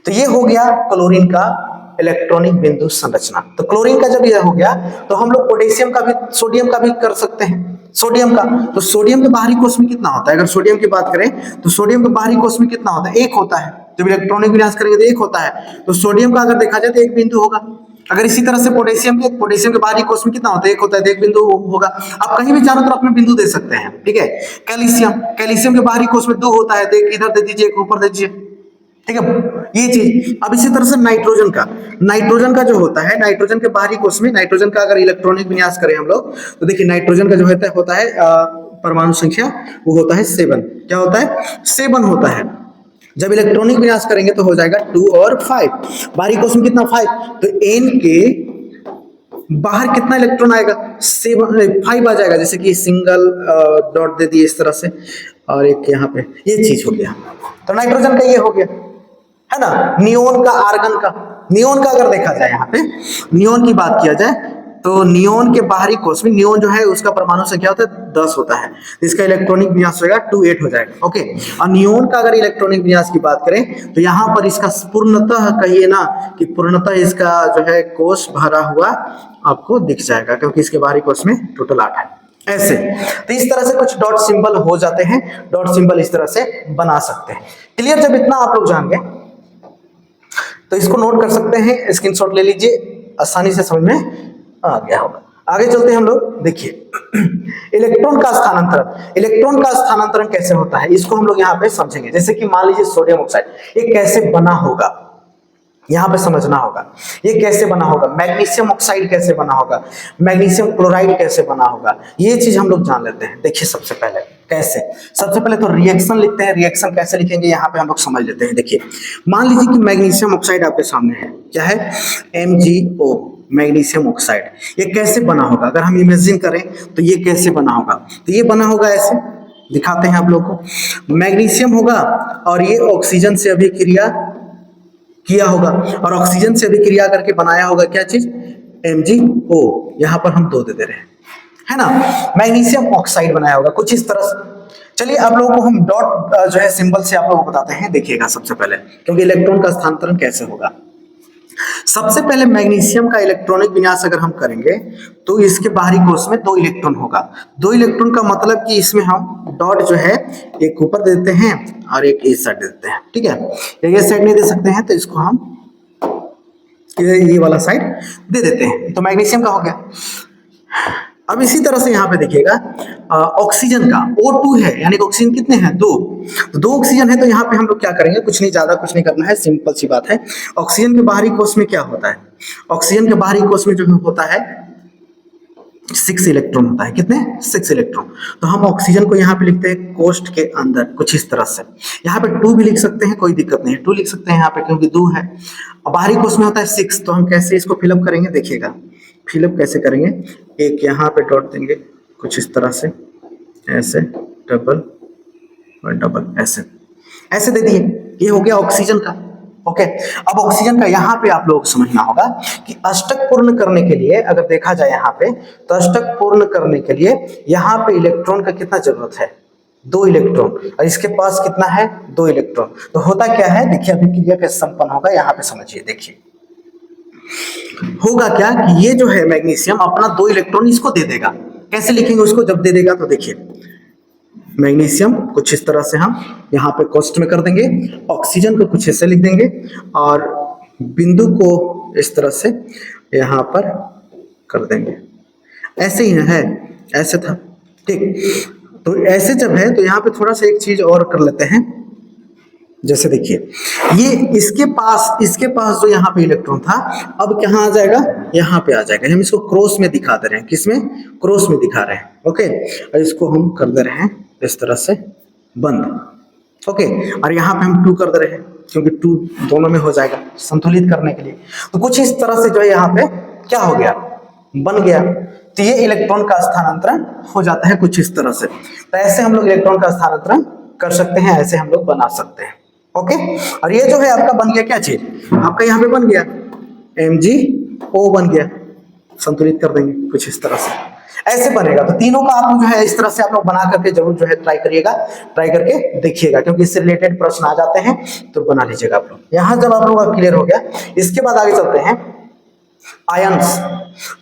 तो ये हो गया क्लोरीन का इलेक्ट्रॉनिक बिंदु संरचना। तो क्लोरीन का जब ये हो गया तो हम लोग पोटेशियम का भी, सोडियम का भी कर सकते हैं। सोडियम का, तो सोडियम के बाहरी कोश में कितना होता है, अगर सोडियम की बात करें तो सोडियम के बाहरी कोश में कितना होता है, 1 होता है। जब इलेक्ट्रॉनिक विन्यास करेंगे तो 1 होता है। तो सोडियम का अगर देखा जाए तो 1 बिंदु होगा। अगर इसी तरह से पोटेशियम के बाहरी कोश में कितना होता है, 1 होता है, तो 1 बिंदु होगा। आप कहीं भी चारों तरफ में बिंदु दे सकते हैं, ठीक है। कैल्शियम के बाहरी कोश में 2 होता है, तो 1 इधर दे दीजिए, 1 ऊपर दे दीजिए, ठीक है, ये चीज। अब इसी तरह से नाइट्रोजन का जो होता है, नाइट्रोजन के बाहरी कोश में नाइट्रोजन का अगर इलेक्ट्रॉनिक विन्यास करें हम लोग तो देखिए नाइट्रोजन का जो होता है परमाणु संख्या वो होता है 7। क्या होता है, 7 होता है। जब इलेक्ट्रॉनिक विन्यास करेंगे तो हो जाएगा 2 और 5। बाहरी कोश में कितना, 5। तो N के बाहर कितना इलेक्ट्रॉन आएगा, 5 आ जाएगा। जैसे कि सिंगल डॉट दे दिए इस तरह से, और एक यहाँ पे, ये चीज हो गया। तो नाइट्रोजन का ये हो गया, है ना। नियोन का, आर्गन का, नियोन का अगर देखा जाए, यहाँ पे नियोन की बात किया जाए तो नियोन के बाहरी कोश में, नियोन जो है उसका परमाणु संख्या होता है 10 होता है। इसका इलेक्ट्रॉनिक विन्यास होगा 2-8 हो जाएगा, ओके। और नियोन का अगर इलेक्ट्रॉनिक विन्यास की बात करें तो यहाँ पर इसका पूर्णतः कहिए ना कि पूर्णतः इसका जो है कोश भरा हुआ आपको दिख जाएगा, क्योंकि इसके बाहरी कोश में टोटल 8 है। ऐसे तो इस तरह से कुछ डॉट सिंबल हो जाते हैं, डॉट सिंबल इस तरह से बना सकते हैं। क्लियर, जब इतना आप लोग जान गए तो इसको नोट कर सकते हैं, स्क्रीनशॉट ले लीजिए, आसानी से समझ में आ गया होगा। आगे चलते हैं हम लोग। देखिए इलेक्ट्रॉन का स्थानांतरण कैसे होता है इसको हम लोग यहाँ पे समझेंगे। जैसे कि मान लीजिए सोडियम ऑक्साइड ये कैसे बना होगा, यहां पे समझना होगा ये कैसे बना होगा। मैग्नीशियम ऑक्साइड कैसे बना होगा, मैग्नीशियम क्लोराइड कैसे बना होगा, ये चीज हम लोग जान लेते हैं। देखिए सबसे पहले तो रिएक्शन लिखते हैं। रिएक्शन कैसे लिखेंगे यहाँ पे हम लोग समझ लेते हैं। देखिए मान लीजिए कि मैग्नीशियम ऑक्साइड आपके सामने है, क्या है, MgO, मैग्नीशियम ऑक्साइड। ये कैसे बना होगा, अगर हम इमेजिन करें तो ये कैसे बना होगा, तो ये बना होगा ऐसे, दिखाते हैं आप लोगों को। मैग्नीशियम होगा और ये ऑक्सीजन से अभिक्रिया किया होगा और ऑक्सीजन से अभिक्रिया करके बनाया होगा क्या चीज, MgO। यहां पर हम 2 दे दे रहे हैं, है ना। मैग्नीशियम ऑक्साइड बनाया होगा कुछ इस तरह से। चलिए आप लोगों को हम डॉट जो है सिंबल से आप लोगों को बताते हैं। देखिएगा सबसे पहले, क्योंकि इलेक्ट्रॉन का स्थानांतरण कैसे होगा। सबसे पहले मैग्नीशियम का इलेक्ट्रॉनिक विन्यास अगर हम करेंगे तो इसके बाहरी कोश में 2 इलेक्ट्रॉन होगा। 2 इलेक्ट्रॉन का मतलब कि इसमें हम डॉट जो है एक ऊपर दे देते हैं और एक इस साइड दे देते हैं, ठीक है। ये साइड नहीं दे सकते हैं तो इसको हम ये वाला साइड दे देते हैं, तो मैग्नीशियम का हो गया। अब इसी तरह से यहाँ पे देखिएगा ऑक्सीजन का O2 है, यानी ऑक्सीजन कितने हैं, 2। तो 2 ऑक्सीजन है तो यहाँ पे हम लोग क्या करेंगे, कुछ नहीं, ज्यादा कुछ नहीं करना है, सिंपल सी बात है। ऑक्सीजन के बाहरी कोश में क्या होता है, ऑक्सीजन के बाहरी कोश में जो होता है 6 इलेक्ट्रॉन होता है। कितने, 6 इलेक्ट्रॉन। तो हम ऑक्सीजन को यहाँ पे लिखते हैं कोष्ठ के अंदर कुछ इस तरह से। यहाँ पे 2 भी लिख सकते हैं, कोई दिक्कत नहीं है, 2 लिख सकते हैं यहाँ पे क्योंकि 2 है। बाहरी कोश में होता है 6, तो हम कैसे इसको फिलअप करेंगे, देखिएगा फिलअप कैसे करेंगे। एक यहाँ पे डॉट देंगे कुछ इस तरह से, ऐसे डबल और डबल, ऐसे दे दिए। ये हो गया ऑक्सीजन का, ओके। अब ऑक्सीजन का यहाँ पे आप लोगों को समझना होगा कि अष्टक पूर्ण करने के लिए, अगर देखा जाए यहाँ पे, तो अष्टक पूर्ण करने के लिए यहाँ पे इलेक्ट्रॉन का कितना जरूरत है, 2 इलेक्ट्रॉन, और इसके पास कितना है, 2 इलेक्ट्रॉन। तो होता क्या है, देखिए अभिक्रिया कैसे संपन्न होगा, यहाँ पे समझिए। देखिए होगा क्या कि ये जो है मैग्नीशियम अपना 2 इलेक्ट्रॉन इसको दे देगा। कैसे लिखेंगे उसको जब दे देगा, तो देखिए मैग्नीशियम कुछ इस तरह से हम यहाँ पे कोष्ठ में कर देंगे, ऑक्सीजन को कुछ ऐसे लिख देंगे और बिंदु को इस तरह से यहाँ पर कर देंगे। ऐसे ही है, ऐसे था, ठीक। तो ऐसे जब है तो यहाँ पे थोड़ा सा एक चीज और कर लेते हैं। जैसे देखिए ये इसके पास जो यहाँ पे इलेक्ट्रॉन था, अब कहाँ आ जाएगा, यहाँ पे आ जाएगा। हम इसको क्रॉस में दिखा दे रहे हैं, किसमें, क्रॉस में दिखा रहे हैं, ओके। और इसको हम कर दे रहे हैं इस तरह से बंद, ओके। और यहाँ पे हम 2 कर दे रहे हैं क्योंकि 2 दोनों में हो जाएगा संतुलित करने के लिए। तो कुछ इस तरह से जो है यहाँ पे क्या हो गया, बन गया। तो ये इलेक्ट्रॉन का स्थानांतरण हो जाता है कुछ इस तरह से। तो ऐसे हम लोग इलेक्ट्रॉन का स्थानांतरण कर सकते हैं, ऐसे हम लोग बना सकते हैं, ओके। और ये जो है आपका बन गया क्या चीज, आपका यहाँ पे बन गया MgO बन गया। संतुलित कर देंगे कुछ इस तरह से, ऐसे बनेगा। तो तीनों का आप जो है इस तरह से आप लोग बना करके जरूर जो है ट्राई करिएगा, ट्राई करके देखिएगा, क्योंकि इससे रिलेटेड प्रश्न आ जाते हैं तो बना लीजिएगा आप लोग। यहाँ जब आप लोगों का क्लियर हो गया, इसके बाद आगे चलते हैं आयंस।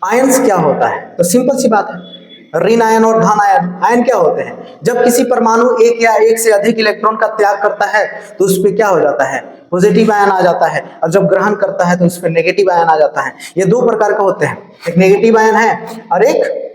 आयंस क्या होता है, तो सिंपल सी बात है, ऋण आयन और धन आयन। आयन क्या होते हैं, जब किसी परमाणु एक या एक से अधिक इलेक्ट्रॉन का त्याग करता है तो उस पर क्या हो जाता है, पॉजिटिव आयन आ जाता है, और जब ग्रहण करता है तो उस पर नेगेटिव आयन आ जाता है। ये 2 प्रकार के होते हैं, एक नेगेटिव आयन है और एक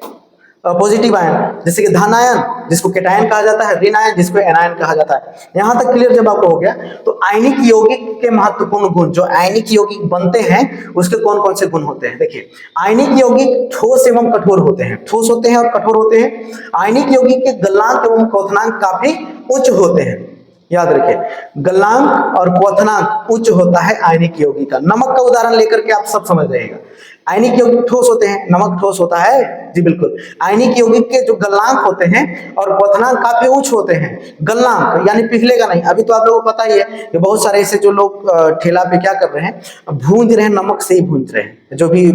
पॉजिटिव आयन, जैसे कि धन आयन जिसको केटायन कहा जाता है, ऋण आयन जिसको एनायन कहा जाता है। यहां तक क्लियर जब आपको हो गया, तो आयनिक यौगिक के महत्वपूर्ण गुण, जो आयनिक यौगिक बनते हैं उसके कौन कौन से गुण होते हैं। देखिए आयनिक यौगिक ठोस एवं कठोर होते हैं, ठोस होते हैं और कठोर होते हैं। आयनिक यौगिक के गलनांक एवं क्वथनांक काफी उच्च होते हैं। याद रखिए गलनांक और क्वथनांक उच्च होता है आयनिक यौगिक का। नमक का उदाहरण लेकर के आप सब समझ जाइएगा। आयनिक यौगिक ठोस होते हैं, नमक ठोस होता है, जी बिल्कुल। आयनिक यौगिक के जो गलनांक होते हैं और क्वथनांक काफी उच्च होते हैं। गलनांक यानी पिघलेगा नहीं। अभी तो आप लोगों को पता ही है कि बहुत सारे ऐसे जो लोग ठेला पे क्या कर रहे हैं, भूंज रहे हैं, नमक से ही भूंज रहे हैं। जो भी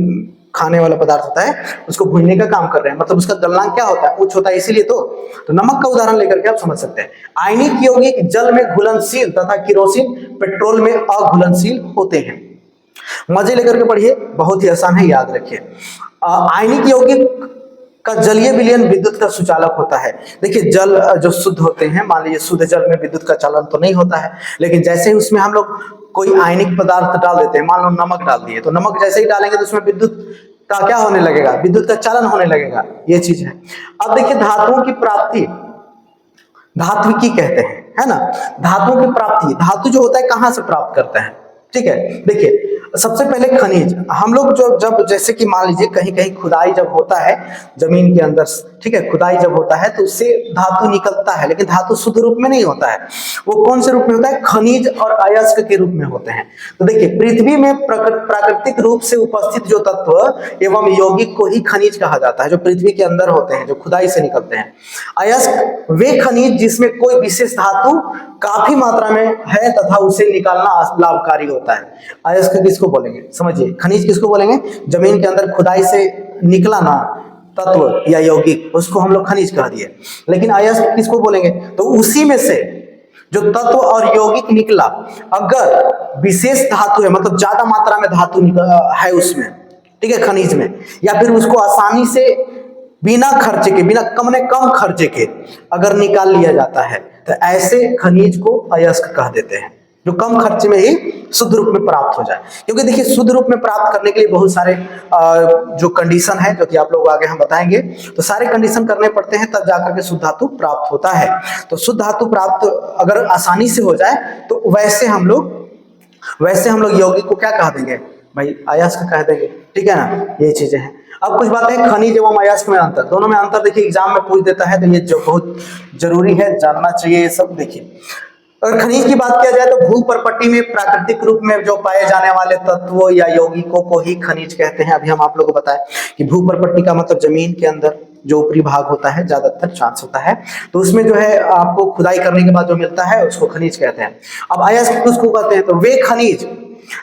खाने वाला पदार्थ होता है उसको भूनने का काम कर रहे हैं, मतलब उसका गलनांक क्या होता है, उच्च होता है, इसीलिए तो नमक का उदाहरण लेकर के आप समझ सकते हैं। आयनिक यौगिक जल में घुलनशील तथा केरोसिन पेट्रोल में अघुलनशील होते हैं। मजे लेकर के पढ़िए, बहुत ही आसान है, याद रखिए। आयनिक यौगिक का जलीय विलयन विद्युत का सुचालक होता है। देखिए जल जो शुद्ध होते हैं, मान लीजिए शुद्ध जल में विद्युत का चालन तो नहीं होता है, लेकिन जैसे ही उसमें हम लोग कोई आयनिक पदार्थ डाल देते हैं, मान लो नमक डाल दिए, तो नमक जैसे ही डालेंगे तो उसमें विद्युत का क्या होने लगेगा, विद्युत का चालन होने लगेगा, ये चीज है। अब देखिए धातुओं की प्राप्ति धात्विकी कहते हैं, है ना। धातुओं की प्राप्ति, धातु जो होता है कहां से प्राप्त करते हैं, ठीक है। देखिए सबसे पहले खनिज, हम लोग जो जब जैसे कि मान लीजिए कहीं कहीं खुदाई जब होता है जमीन के अंदर, ठीक है, खुदाई जब होता है तो उससे धातु निकलता है, लेकिन धातु शुद्ध रूप में नहीं होता है। वो कौन से रूप में होता है, खनिज और अयस्क के रूप में होते हैं। तो देखिए पृथ्वी में प्राकृतिक रूप से उपस्थित जो तत्व एवं यौगिक को ही खनिज कहा जाता है, जो पृथ्वी के अंदर होते हैं, जो खुदाई से निकलते हैं। अयस्क वे खनिज जिसमें कोई विशेष धातु काफी मात्रा में है तथा उसे निकालना लाभकारी होता है। अयस्क किसको बोलेंगे, समझिए, खनिज किसको बोलेंगे, जमीन के अंदर खुदाई से निकला ना तत्व या यौगिक, उसको हम लोग खनिज कह दिए। लेकिन अयस्क किसको बोलेंगे, तो उसी में से जो तत्व और यौगिक निकला, अगर विशेष धातु है, मतलब ज्यादा मात्रा में धातु है उसमें, ठीक है, खनिज में, या फिर उसको आसानी से बिना खर्चे के, बिना कम खर्चे के अगर निकाल लिया जाता है, तो ऐसे खनिज को अयस्क कह देते हैं, जो कम खर्चे में ही शुद्ध रूप में प्राप्त हो जाए। क्योंकि देखिए शुद्ध रूप में प्राप्त करने के लिए बहुत सारे जो कंडीशन है, जो कि आप लोग आगे हम बताएंगे, तो सारे कंडीशन करने पड़ते हैं, तब जाकर के शुद्ध धातु प्राप्त होता है। तो शुद्ध धातु प्राप्त अगर आसानी से हो जाए तो वैसे हम लोग यौगिक को क्या कह देंगे भाई, अयस्क कह देंगे, ठीक है ना। ये चीजें हैं। अब कुछ बातें हैं खनिज एवं अयस्क में अंतर, दोनों में अंतर देखिए एग्जाम में पूछ देता है, तो ये जो बहुत जरूरी है, जानना चाहिए ये सब। देखिए अगर खनिज की बात किया जाए तो भू परपट्टी में प्राकृतिक रूप में जो पाए जाने वाले तत्वों या यौगिकों को ही खनिज कहते हैं। अभी हम आप लोगों को बताएं कि भू परपट्टी का मतलब जमीन के अंदर जो ऊपरी भाग होता है, ज्यादातर चांस होता है, तो उसमें जो है आपको खुदाई करने के बाद जो मिलता है उसको खनिज कहते हैं। अब अयस्क किसको कहते हैं, तो वे खनिज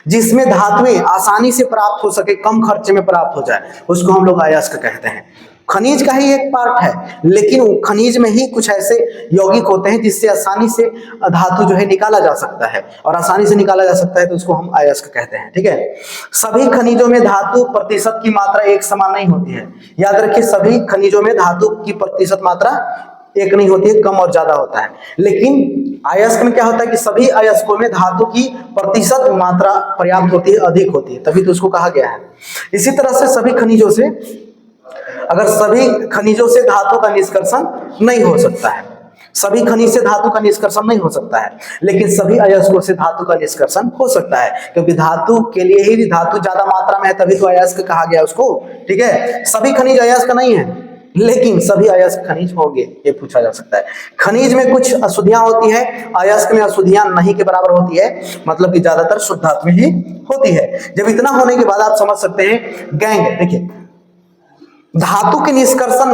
जिसमें धातुएं आसानी से प्राप्त हो सके, कम खर्चे में प्राप्त हो जाए, उसको हम लोग अयस्क कहते हैं। खनिज का ही एक पार्ट है, लेकिन खनिज में ही कुछ ऐसे यौगिक होते हैं जिससे आसानी से धातु जो है निकाला जा सकता है, और आसानी से निकाला जा सकता है तो उसको हम अयस्क कहते हैं, ठीक है। सभी खनिजों में धातु प्रतिशत की मात्रा एक समान नहीं होती है, याद रखिए, सभी खनिजों में धातु की प्रतिशत मात्रा एक नहीं होती है, कम और ज्यादा होता है। लेकिन अयस्क में क्या होता है कि सभी अयस्कों में धातु की प्रतिशत मात्रा पर्याप्त होती है, अधिक होती है, तभी तो उसको कहा गया है। इसी तरह से सभी खनिजों से धातु का निष्कर्षण नहीं हो सकता है, सभी खनिज से धातु का निष्कर्षण नहीं हो सकता है, लेकिन सभी अयस्कों से धातु का निष्कर्षण हो सकता है, क्योंकि धातु के लिए ही धातु ज्यादा मात्रा में है, तभी तो अयस्क कहा गया उसको, ठीक है। सभी खनिज अयस्क नहीं है, लेकिन सभी अयस्क खनिज होंगे, ये पूछा जा सकता है। खनिज में कुछ अशुद्धियां होती है, अयस्क में अशुद्धियां नहीं के बराबर होती है, मतलब कि ज्यादातर शुद्ध धातु में ही होती है। जब इतना होने के बाद आप समझ सकते हैं गैंग, देखिए धातु के निष्कर्षण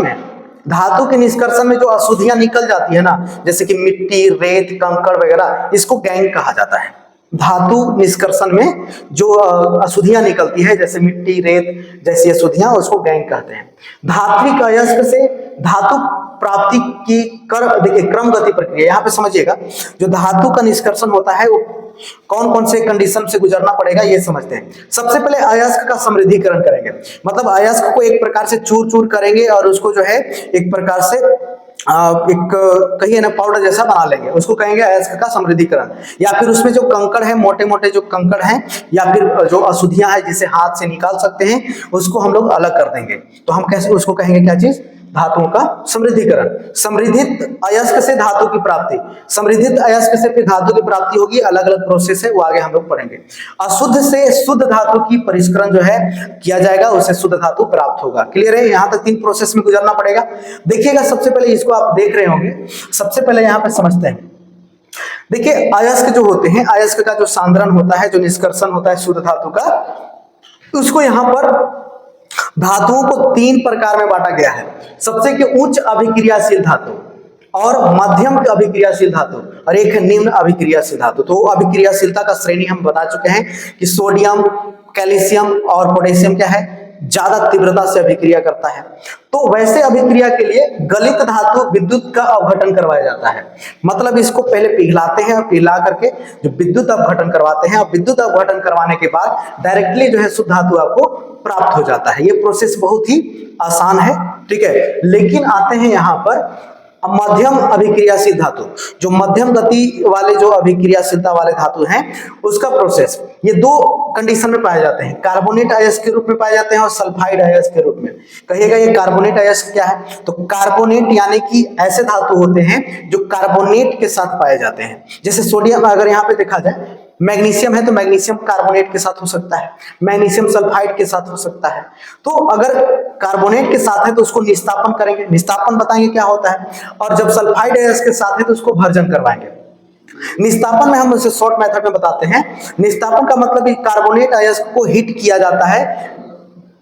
में जो अशुद्धियां निकल जाती है ना, जैसे कि मिट्टी, रेत, कंकड़ वगैरह, इसको गैंग कहा जाता है। धातु निष्कर्षण में जो अशुद्धियां निकलती है, जैसे मिट्टी, रेत जैसी अशुद्धियां, उसको गैंग कहते हैं। धात्विक अयस्क से धातु प्राप्ति की देखिए क्रम गति प्रक्रिया, यहाँ पे समझिएगा, जो धातु का निष्कर्षण होता है वो कौन कौन से कंडीशन से गुजरना पड़ेगा ये समझते हैं। सबसे पहले अयस्क का समृद्धिकरण करेंगे, मतलब अयस्क को एक प्रकार से चूर चूर करेंगे और उसको जो है एक प्रकार से एक कहिए ना पाउडर जैसा बना लेंगे, उसको कहेंगे अयस्क का समृद्धिकरण। या फिर उसमें जो कंकड़ है, मोटे मोटे जो कंकड़ हैं, या फिर जो अशुद्धियां हैं जिसे हाथ से निकाल सकते हैं, उसको हम लोग अलग कर देंगे, तो हम कैसे उसको कहेंगे, क्या चीज, धातुओं का समृद्धिकरण। समृद्धित अयस्क से धातु की प्राप्ति, समृद्धित अयस्क से फिर धातु की प्राप्ति होगी, अलग अलग प्रोसेस है, वो आगे हम लोग पढ़ेंगे। अशुद्ध से शुद्ध धातु की परिष्करण जो है किया जाएगा, उससे शुद्ध धातु प्राप्त होगा। क्लियर है, यहां तक 3 प्रोसेस में गुजरना पड़ेगा। देखिएगा, सबसे पहले इसको आप देख रहे होंगे, सबसे पहले यहां पर समझते हैं। देखिए अयस्क जो होते हैं, अयस्क का जो सांद्रण होता है, जो निष्कर्षण होता है शुद्ध धातु का, उसको यहां पर धातुओं को 3 प्रकार में बांटा गया है। सबसे कि उच्च अभिक्रियाशील धातु, और मध्यम अभिक्रियाशील धातु, और एक है निम्न अभिक्रियाशील धातु। तो अभिक्रियाशीलता का श्रेणी हम बता चुके हैं कि सोडियम, कैल्शियम और पोटेशियम क्या है, ज्यादा तीव्रता से अभिक्रिया करता है। तो वैसे अभिक्रिया के लिए गलित धातु विद्युत का अपघटन करवाया जाता है, मतलब इसको पहले पिघलाते हैं और पिघला करके जो विद्युत अपघटन करवाते हैं, और विद्युत अपघटन करवाने के बाद डायरेक्टली जो है शुद्ध धातु आपको प्राप्त हो जाता है। ये प्रोसेस बहुत ही आसान है, ठीक है। लेकिन आते हैं यहाँ पर मध्यम अभिक्रियाशील धातु, जो मध्यम गति वाले जो अभिक्रियाशीलता वाले धातु हैं उसका प्रोसेस, ये दो कंडीशन में पाए जाते हैं, कार्बोनेट अयस्क के रूप में पाए जाते हैं और सल्फाइड अयस्क के रूप में। कहिएगा ये कार्बोनेट अयस्क क्या है? तो कार्बोनेट यानी कि ऐसे धातु होते हैं जो कार्बोनेट के साथ पाए जाते हैं। जैसे सोडियम, अगर यहाँ पे देखा जाए मैग्नीशियम है तो मैग्नीशियम कार्बोनेट के साथ हो सकता है, मैग्नीशियम सल्फाइड के साथ हो सकता है। तो अगर कार्बोनेट के साथ है तो उसको निस्तापन करेंगे, निस्तापन बताएंगे क्या होता है, और जब सल्फाइड अयस्क के साथ है तो उसको भर्जन करवाएंगे। निस्तापन में हम उसे शॉर्ट मेथड में बताते हैं। निस्तापन का मतलब कार्बोनेट अयस्क को हीट किया जाता है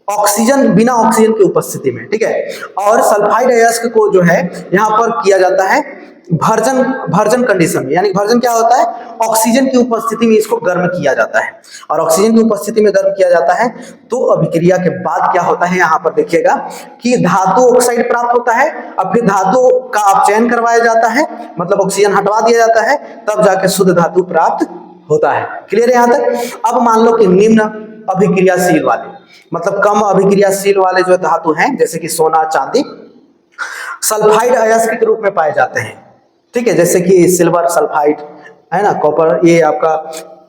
ऑक्सीजन, बिना ऑक्सीजन की उपस्थिति में, ठीक है, और सल्फाइड अयस्क को जो है यहाँ पर किया जाता है भर्जन कंडीशन में। यानी भर्जन क्या होता है? ऑक्सीजन की उपस्थिति में इसको गर्म किया जाता है, और ऑक्सीजन की उपस्थिति में गर्म किया जाता है तो अभिक्रिया के बाद क्या होता है, यहाँ पर देखिएगा कि धातु ऑक्साइड प्राप्त होता है, अब फिर धातु का अपचयन करवाया जाता है, मतलब ऑक्सीजन हटवा दिया जाता है, तब जाके शुद्ध धातु प्राप्त होता है। क्लियर है यहाँ तक? अब मान लो कि निम्न अभिक्रियाशील वाले, मतलब कम अभिक्रियाशील वाले जो धातु हैं, जैसे कि सोना, चांदी, सल्फाइड अयस्क के रूप में पाए जाते हैं, ठीक है, जैसे कि सिल्वर सल्फाइड है ना, कॉपर, ये आपका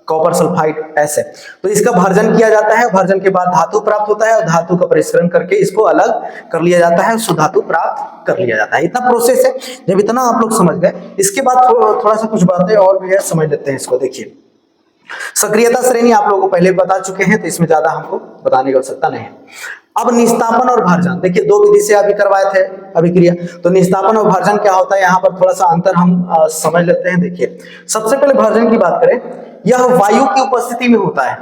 कॉपर सल्फाइड, ऐसे। तो इसका भर्जन किया जाता है, भर्जन के बाद धातु प्राप्त होता है और धातु का परिष्करण करके इसको अलग कर लिया जाता है, शुद्ध धातु प्राप्त कर लिया जाता है। इतना प्रोसेस है। जब इतना आप लोग समझ गए, इसके बाद थोड़ा सा कुछ बातें और भी है, समझ लेते हैं इसको। देखिए, सक्रियता श्रेणी आप लोगों को पहले बता चुके हैं, तो इसमें ज्यादा हमको बताने की आवश्यकता नहीं है। अब निस्तापन और भर्जन, देखिए दो विधि से अभी करवाए थे अभिक्रिया, तो निस्तापन और भर्जन क्या होता है, यहाँ पर थोड़ा सा अंतर हम समझ लेते हैं। देखिए, सबसे पहले भर्जन की बात करें, यह वायु की उपस्थिति में होता है।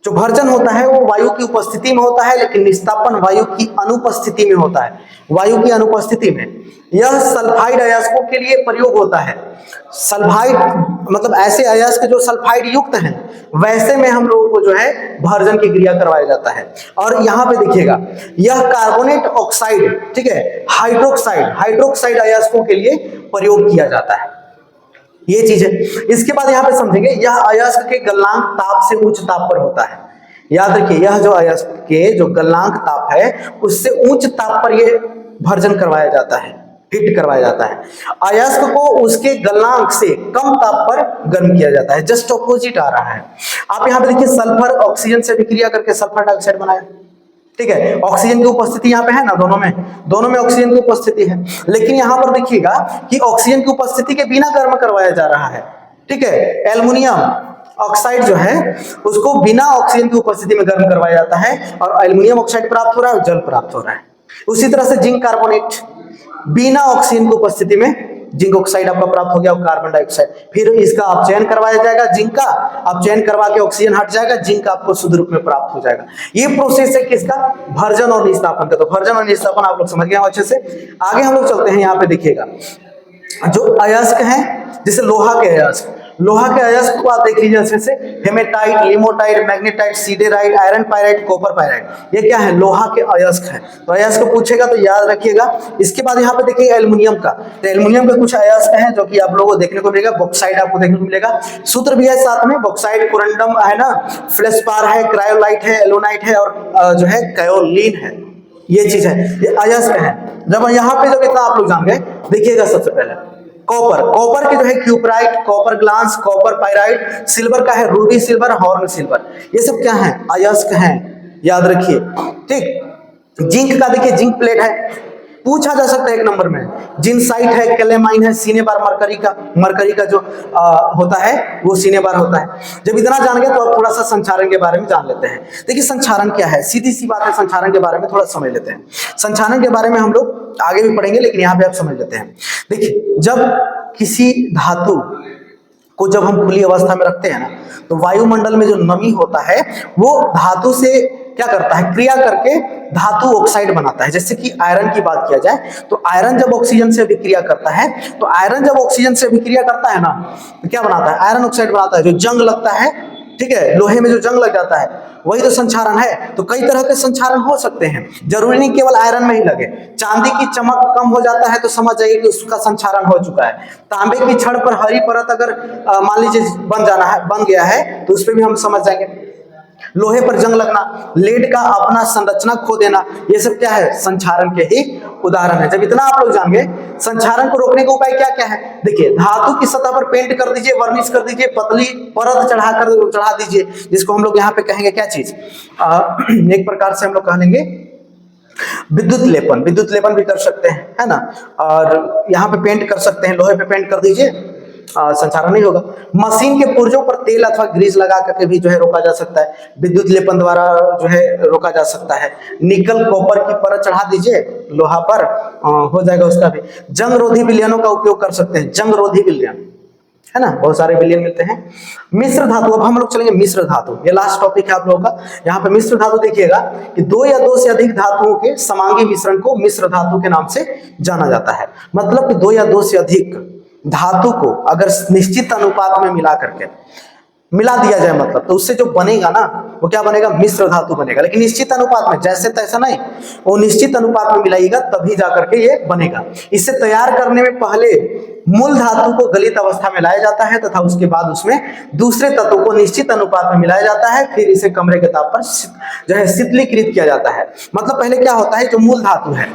जो भर्जन होता है वो वायु की उपस्थिति में होता है, लेकिन निस्तापन वायु की अनुपस्थिति में होता है। वायु की अनुपस्थिति में यह सल्फाइड अयस्कों के लिए प्रयोग होता है। सल्फाइड मतलब ऐसे अयस्क जो सल्फाइड युक्त हैं, वैसे में हम लोगों को जो है भर्जन की क्रिया करवाया जाता है। और यहाँ पे देखिएगा, यह कार्बोनेट ऑक्साइड, ठीक है, हाइड्रोक्साइड अयस्कों के लिए प्रयोग किया जाता है। ये चीज है। इसके बाद यहाँ पे समझेंगे, यह अयस्क के गलनांक ताप से उच्च ताप पर होता है। याद रखिए, यह जो अयस्क के जो गलनांक ताप है, उससे उच्च ताप पर यह भर्जन करवाया जाता है, हीट करवाया जाता है। अयस्क को उसके गलनांक से कम ताप पर गर्म किया जाता है। जस्ट ऑपोजिट आ रहा है। आप यहाँ पे देखिए, सल्फर ऑक्सीजन से विक्रिया करके सल्फर डाइऑक्साइड बनाया, ठीक है, ऑक्सीजन की उपस्थिति यहाँ पे है ना, दोनों में ऑक्सीजन की उपस्थिति है। लेकिन यहाँ पर देखिएगा कि ऑक्सीजन की उपस्थिति के बिना गर्म करवाया जा रहा है, ठीक है। एल्युमिनियम ऑक्साइड जो है उसको बिना ऑक्सीजन की उपस्थिति में गर्म करवाया जाता है, और एल्युमिनियम ऑक्साइड प्राप्त हो रहा है और जल प्राप्त हो रहा है। उसी तरह से जिंक कार्बोनेट, बिना ऑक्सीजन की उपस्थिति में जिंक ऑक्साइड आपका प्राप्त हो गया, कार्बन डाइऑक्साइड। फिर इसका अपचयन करवाया जाएगा, जिंक का अपचयन करवा के ऑक्सीजन हट जाएगा, जिंक आपको शुद्ध रूप में प्राप्त हो जाएगा। ये प्रोसेस है किसका? भर्जन और निस्तापन का। तो भर्जन और निस्तापन आप लोग समझ गए अच्छे से। आगे हम लोग चलते हैं। यहाँ पे देखिएगा, जो अयस्क हैं, जैसे लोहा के अयस्क, लोहा के अयस्क को आप देख लीजिए अच्छे से, hematite, limonite, magnetite, siderite, iron pyrite, copper pyrite, ये क्या है? लोहा के अयस्क है। तो अयस्क पूछेगा तो याद रखिएगा। इसके बाद यहाँ पे देखिए एल्युमिनियम का, तो एल्युमिनियम के कुछ अयस्क हैं जो कि आप लोगों को देखने को मिलेगा। बॉक्साइट आपको देखने को मिलेगा, सूत्र भी है साथ में, बॉक्साइट, कोरंडम है ना, फ्लेशपार है, क्रायोलाइट है, एलोनाइट है, और जो है कायोलिन है। ये चीज है, ये अयस्क है। जब यहाँ पे जब इतना आप लोग जान गए, देखिएगा सबसे पहले कॉपर के जो है cuprite, copper glance, copper pyrite, silver का है रूबी सिल्वर, हॉर्न सिल्वर, ये सब क्या है? अयस्क हैं, याद रखिए, ठीक। जिंक का देखिए, जिंक प्लेट है, पूछा जा सकता है 1 नंबर में। जिंसाइट है, कैलेमाइन है, सीनेबार मरकरी का जो होता है वो सीनेबार होता है। जब इतना जान गए तो अब थोड़ा सा संचारण के बारे में जान लेते हैं। देखिए संचारण क्या है, सीधी सी बात है, संचारण के बारे में थोड़ा समझ लेते हैं। संचारण के बारे में हम लोग आगे भी पढ़ेंगे, लेकिन यहाँ पे आप समझ लेते हैं। देखिए, जब किसी धातु को जब हम खुली अवस्था में रखते हैं ना, तो वायुमंडल में जो नमी होता है वो धातु से क्या करता है? क्रिया करके धातु ऑक्साइड बनाता है। जैसे कि आयरन की बात किया जाए, तो आयरन जब ऑक्सीजन से अभिक्रिया करता है, तो आयरन जब ऑक्सीजन से अभिक्रिया करता है ना, तो क्या बनाता है? आयरन ऑक्साइड बनाता है। जो जंग लगता है, ठीक है, लोहे में जो जंग लग जाता है, वही तो संचारण है। तो कई तरह के संचारण हो सकते हैं, जरूरी नहीं केवल आयरन में ही लगे। चांदी की चमक कम हो जाता है तो समझ जाइए कि उसका संचारण हो चुका है। तांबे की छड़ पर हरी परत अगर मान लीजिए बन गया है, तो उस पर भी हम समझ जाएंगे। लोहे पर जंग लगना, लेड का अपना संरचना खो देना, ये सब क्या है? संचारण के ही उदाहरण है। जब इतना आप लोग जान गए, संक्षारण को रोकने का उपाय क्या क्या है? देखिए, धातु की सतह पर पेंट कर दीजिए, वर्निश कर दीजिए, पतली परत चढ़ा दीजिए, जिसको हम लोग यहाँ पे कहेंगे क्या चीज, एक प्रकार से हम लोग कह लेंगे विद्युत लेपन। विद्युत लेपन भी कर सकते हैं, है ना। और यहाँ पे पेंट कर सकते हैं, लोहे पे पेंट कर दीजिए, संक्षारण नहीं होगा। मशीन के पुर्जों पर तेल अथवा ग्रीस लगा करके भी जो है रोका जा सकता है, विद्युत लेपन द्वारा जो है रोका जा सकता है। निकल कॉपर की परत चढ़ा दीजिए लोहा पर, हो जाएगा उसका भी। जंग रोधी विलयनों का उपयोग कर सकते हैं, जंग रोधी विलयन, है ना, बहुत सारे विलयन मिलते हैं। मिश्र धातु, अब हम लोग चलेंगे मिश्र धातु, ये लास्ट टॉपिक है आप लोगों का। यहाँ पे मिश्र धातु देखिएगा कि दो या दो से अधिक धातुओं के समांगी मिश्रण को मिश्र धातु के नाम से जाना जाता है। मतलब कि दो या दो से अधिक धातु को अगर निश्चित अनुपात में मिला दिया जाए, मतलब तो उससे जो बनेगा ना वो क्या बनेगा, मिश्र धातु बनेगा। लेकिन निश्चित अनुपात में, जैसे तैसा नहीं, वो निश्चित अनुपात में मिलाइएगा तभी जाकर के ये बनेगा। इसे तैयार करने में पहले मूल धातु को गलित अवस्था में लाया जाता है तथा उसके बाद उसमें दूसरे तत्वों को निश्चित अनुपात में मिलाया जाता है, फिर इसे कमरे के ताप पर जो है शीतलीकृत किया जाता है। मतलब पहले क्या होता है, जो मूल धातु है,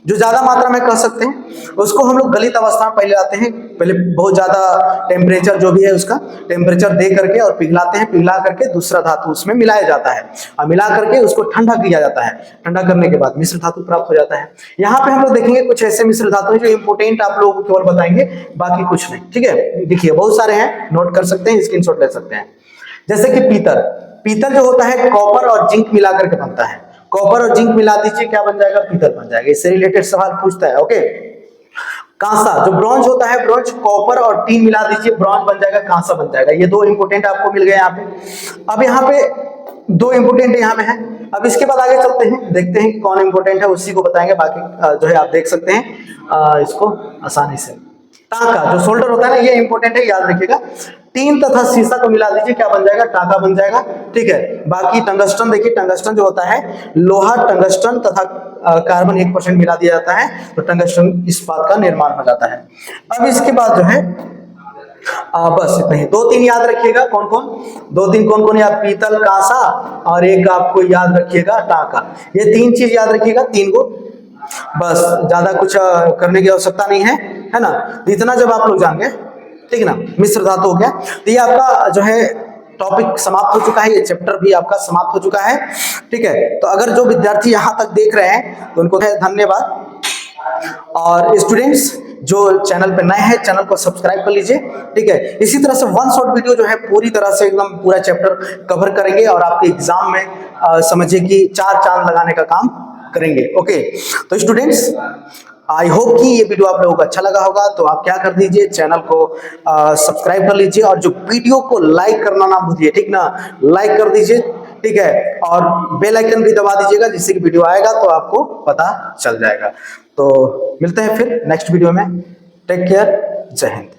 जो ज्यादा मात्रा में कह सकते हैं, उसको हम लोग गलित अवस्था में पहले लाते हैं। पहले बहुत ज्यादा टेम्परेचर जो भी है उसका टेम्परेचर दे करके और पिघलाते हैं, पिघला करके दूसरा धातु उसमें मिलाया जाता है और मिला करके उसको ठंडा किया जाता है। ठंडा करने के बाद मिश्र धातु प्राप्त हो जाता है। यहाँ पे हम लोग देखेंगे कुछ ऐसे मिश्र धातु हैं जो इंपोर्टेंट आप लोगों को केवल बताएंगे, बाकी कुछ नहीं, ठीक है। देखिए बहुत सारे हैं, नोट कर सकते हैं, स्क्रीनशॉट ले सकते हैं। जैसे कि पीतल, पीतल जो होता है कॉपर और जिंक मिला करके बनता है। कॉपर और जिंक मिला दीजिए, क्या बन जाएगा, पीतल बन जाएगा। इससे रिलेटेड सवाल पूछता है, ओके। कांसा, जो ब्रॉन्ज होता है, ब्रॉन्ज कॉपर और टीन मिला दीजिए, ब्रॉन्ज बन जाएगा, कांसा बन जाएगा। ये दो इंपोर्टेंट आपको मिल गए यहाँ पे। अब यहाँ पे दो इंपोर्टेंट यहाँ पे है। अब इसके बाद आगे चलते हैं, देखते हैं कि कौन इंपोर्टेंट है, उसी को बताएंगे। बाकी जो है आप देख सकते हैं इसको आसानी से। टांका, जो सोल्डर होता है ना, ये इंपोर्टेंट है, याद रखिएगा। टीन तथा शीशा को मिला दीजिए, क्या बन जाएगा, टांका बन जाएगा, ठीक है। बाकी टंगस्टन, देखिए टंगस्टन जो होता है, लोहा, टंगस्टन तथा कार्बन 1% मिला दिया जाता है तो टंगस्टन इस्पात का निर्माण हो जाता है। अब इसके बाद जो है बस इतना ही, दो तीन याद रखिएगा। कौन कौन, दो तीन कौन कौन याद, पीतल, कांसा और एक आपको याद रखिएगा टांका। ये तीन चीज याद रखिएगा, तीन को, बस ज्यादा कुछ करने की आवश्यकता नहीं है ना। इतना जब आप लोग जान गए, ठीक है ना, मिश्र धातु हो गया। तो ये आपका जो है टॉपिक समाप्त हो चुका है, ये चैप्टर भी आपका समाप्त हो चुका है, ठीक है। तो अगर जो विद्यार्थी यहाँ तक देख रहे हैं तो उनको धन्यवाद। और स्टूडेंट्स जो चैनल पे नए हैं, चैनल को सब्सक्राइब कर लीजिए, ठीक है। इसी तरह से वन शॉट वीडियो जो है पूरी तरह से एकदम पूरा चैप्टर कवर करेंगे और आपके एग्जाम में समझिए कि 4 चांद लगाने का काम करेंगे, ओके। तो स्टूडेंट्स आई होप कि ये वीडियो आप लोगों को अच्छा लगा होगा। तो आप क्या कर दीजिए, चैनल को सब्सक्राइब कर लीजिए और जो वीडियो को लाइक करना ना भूलिए, ठीक ना, लाइक कर दीजिए, ठीक है। और बेल आइकन भी दबा दीजिएगा, जिससे कि वीडियो आएगा तो आपको पता चल जाएगा। तो मिलते हैं फिर नेक्स्ट वीडियो में। टेक केयर, जय हिंद।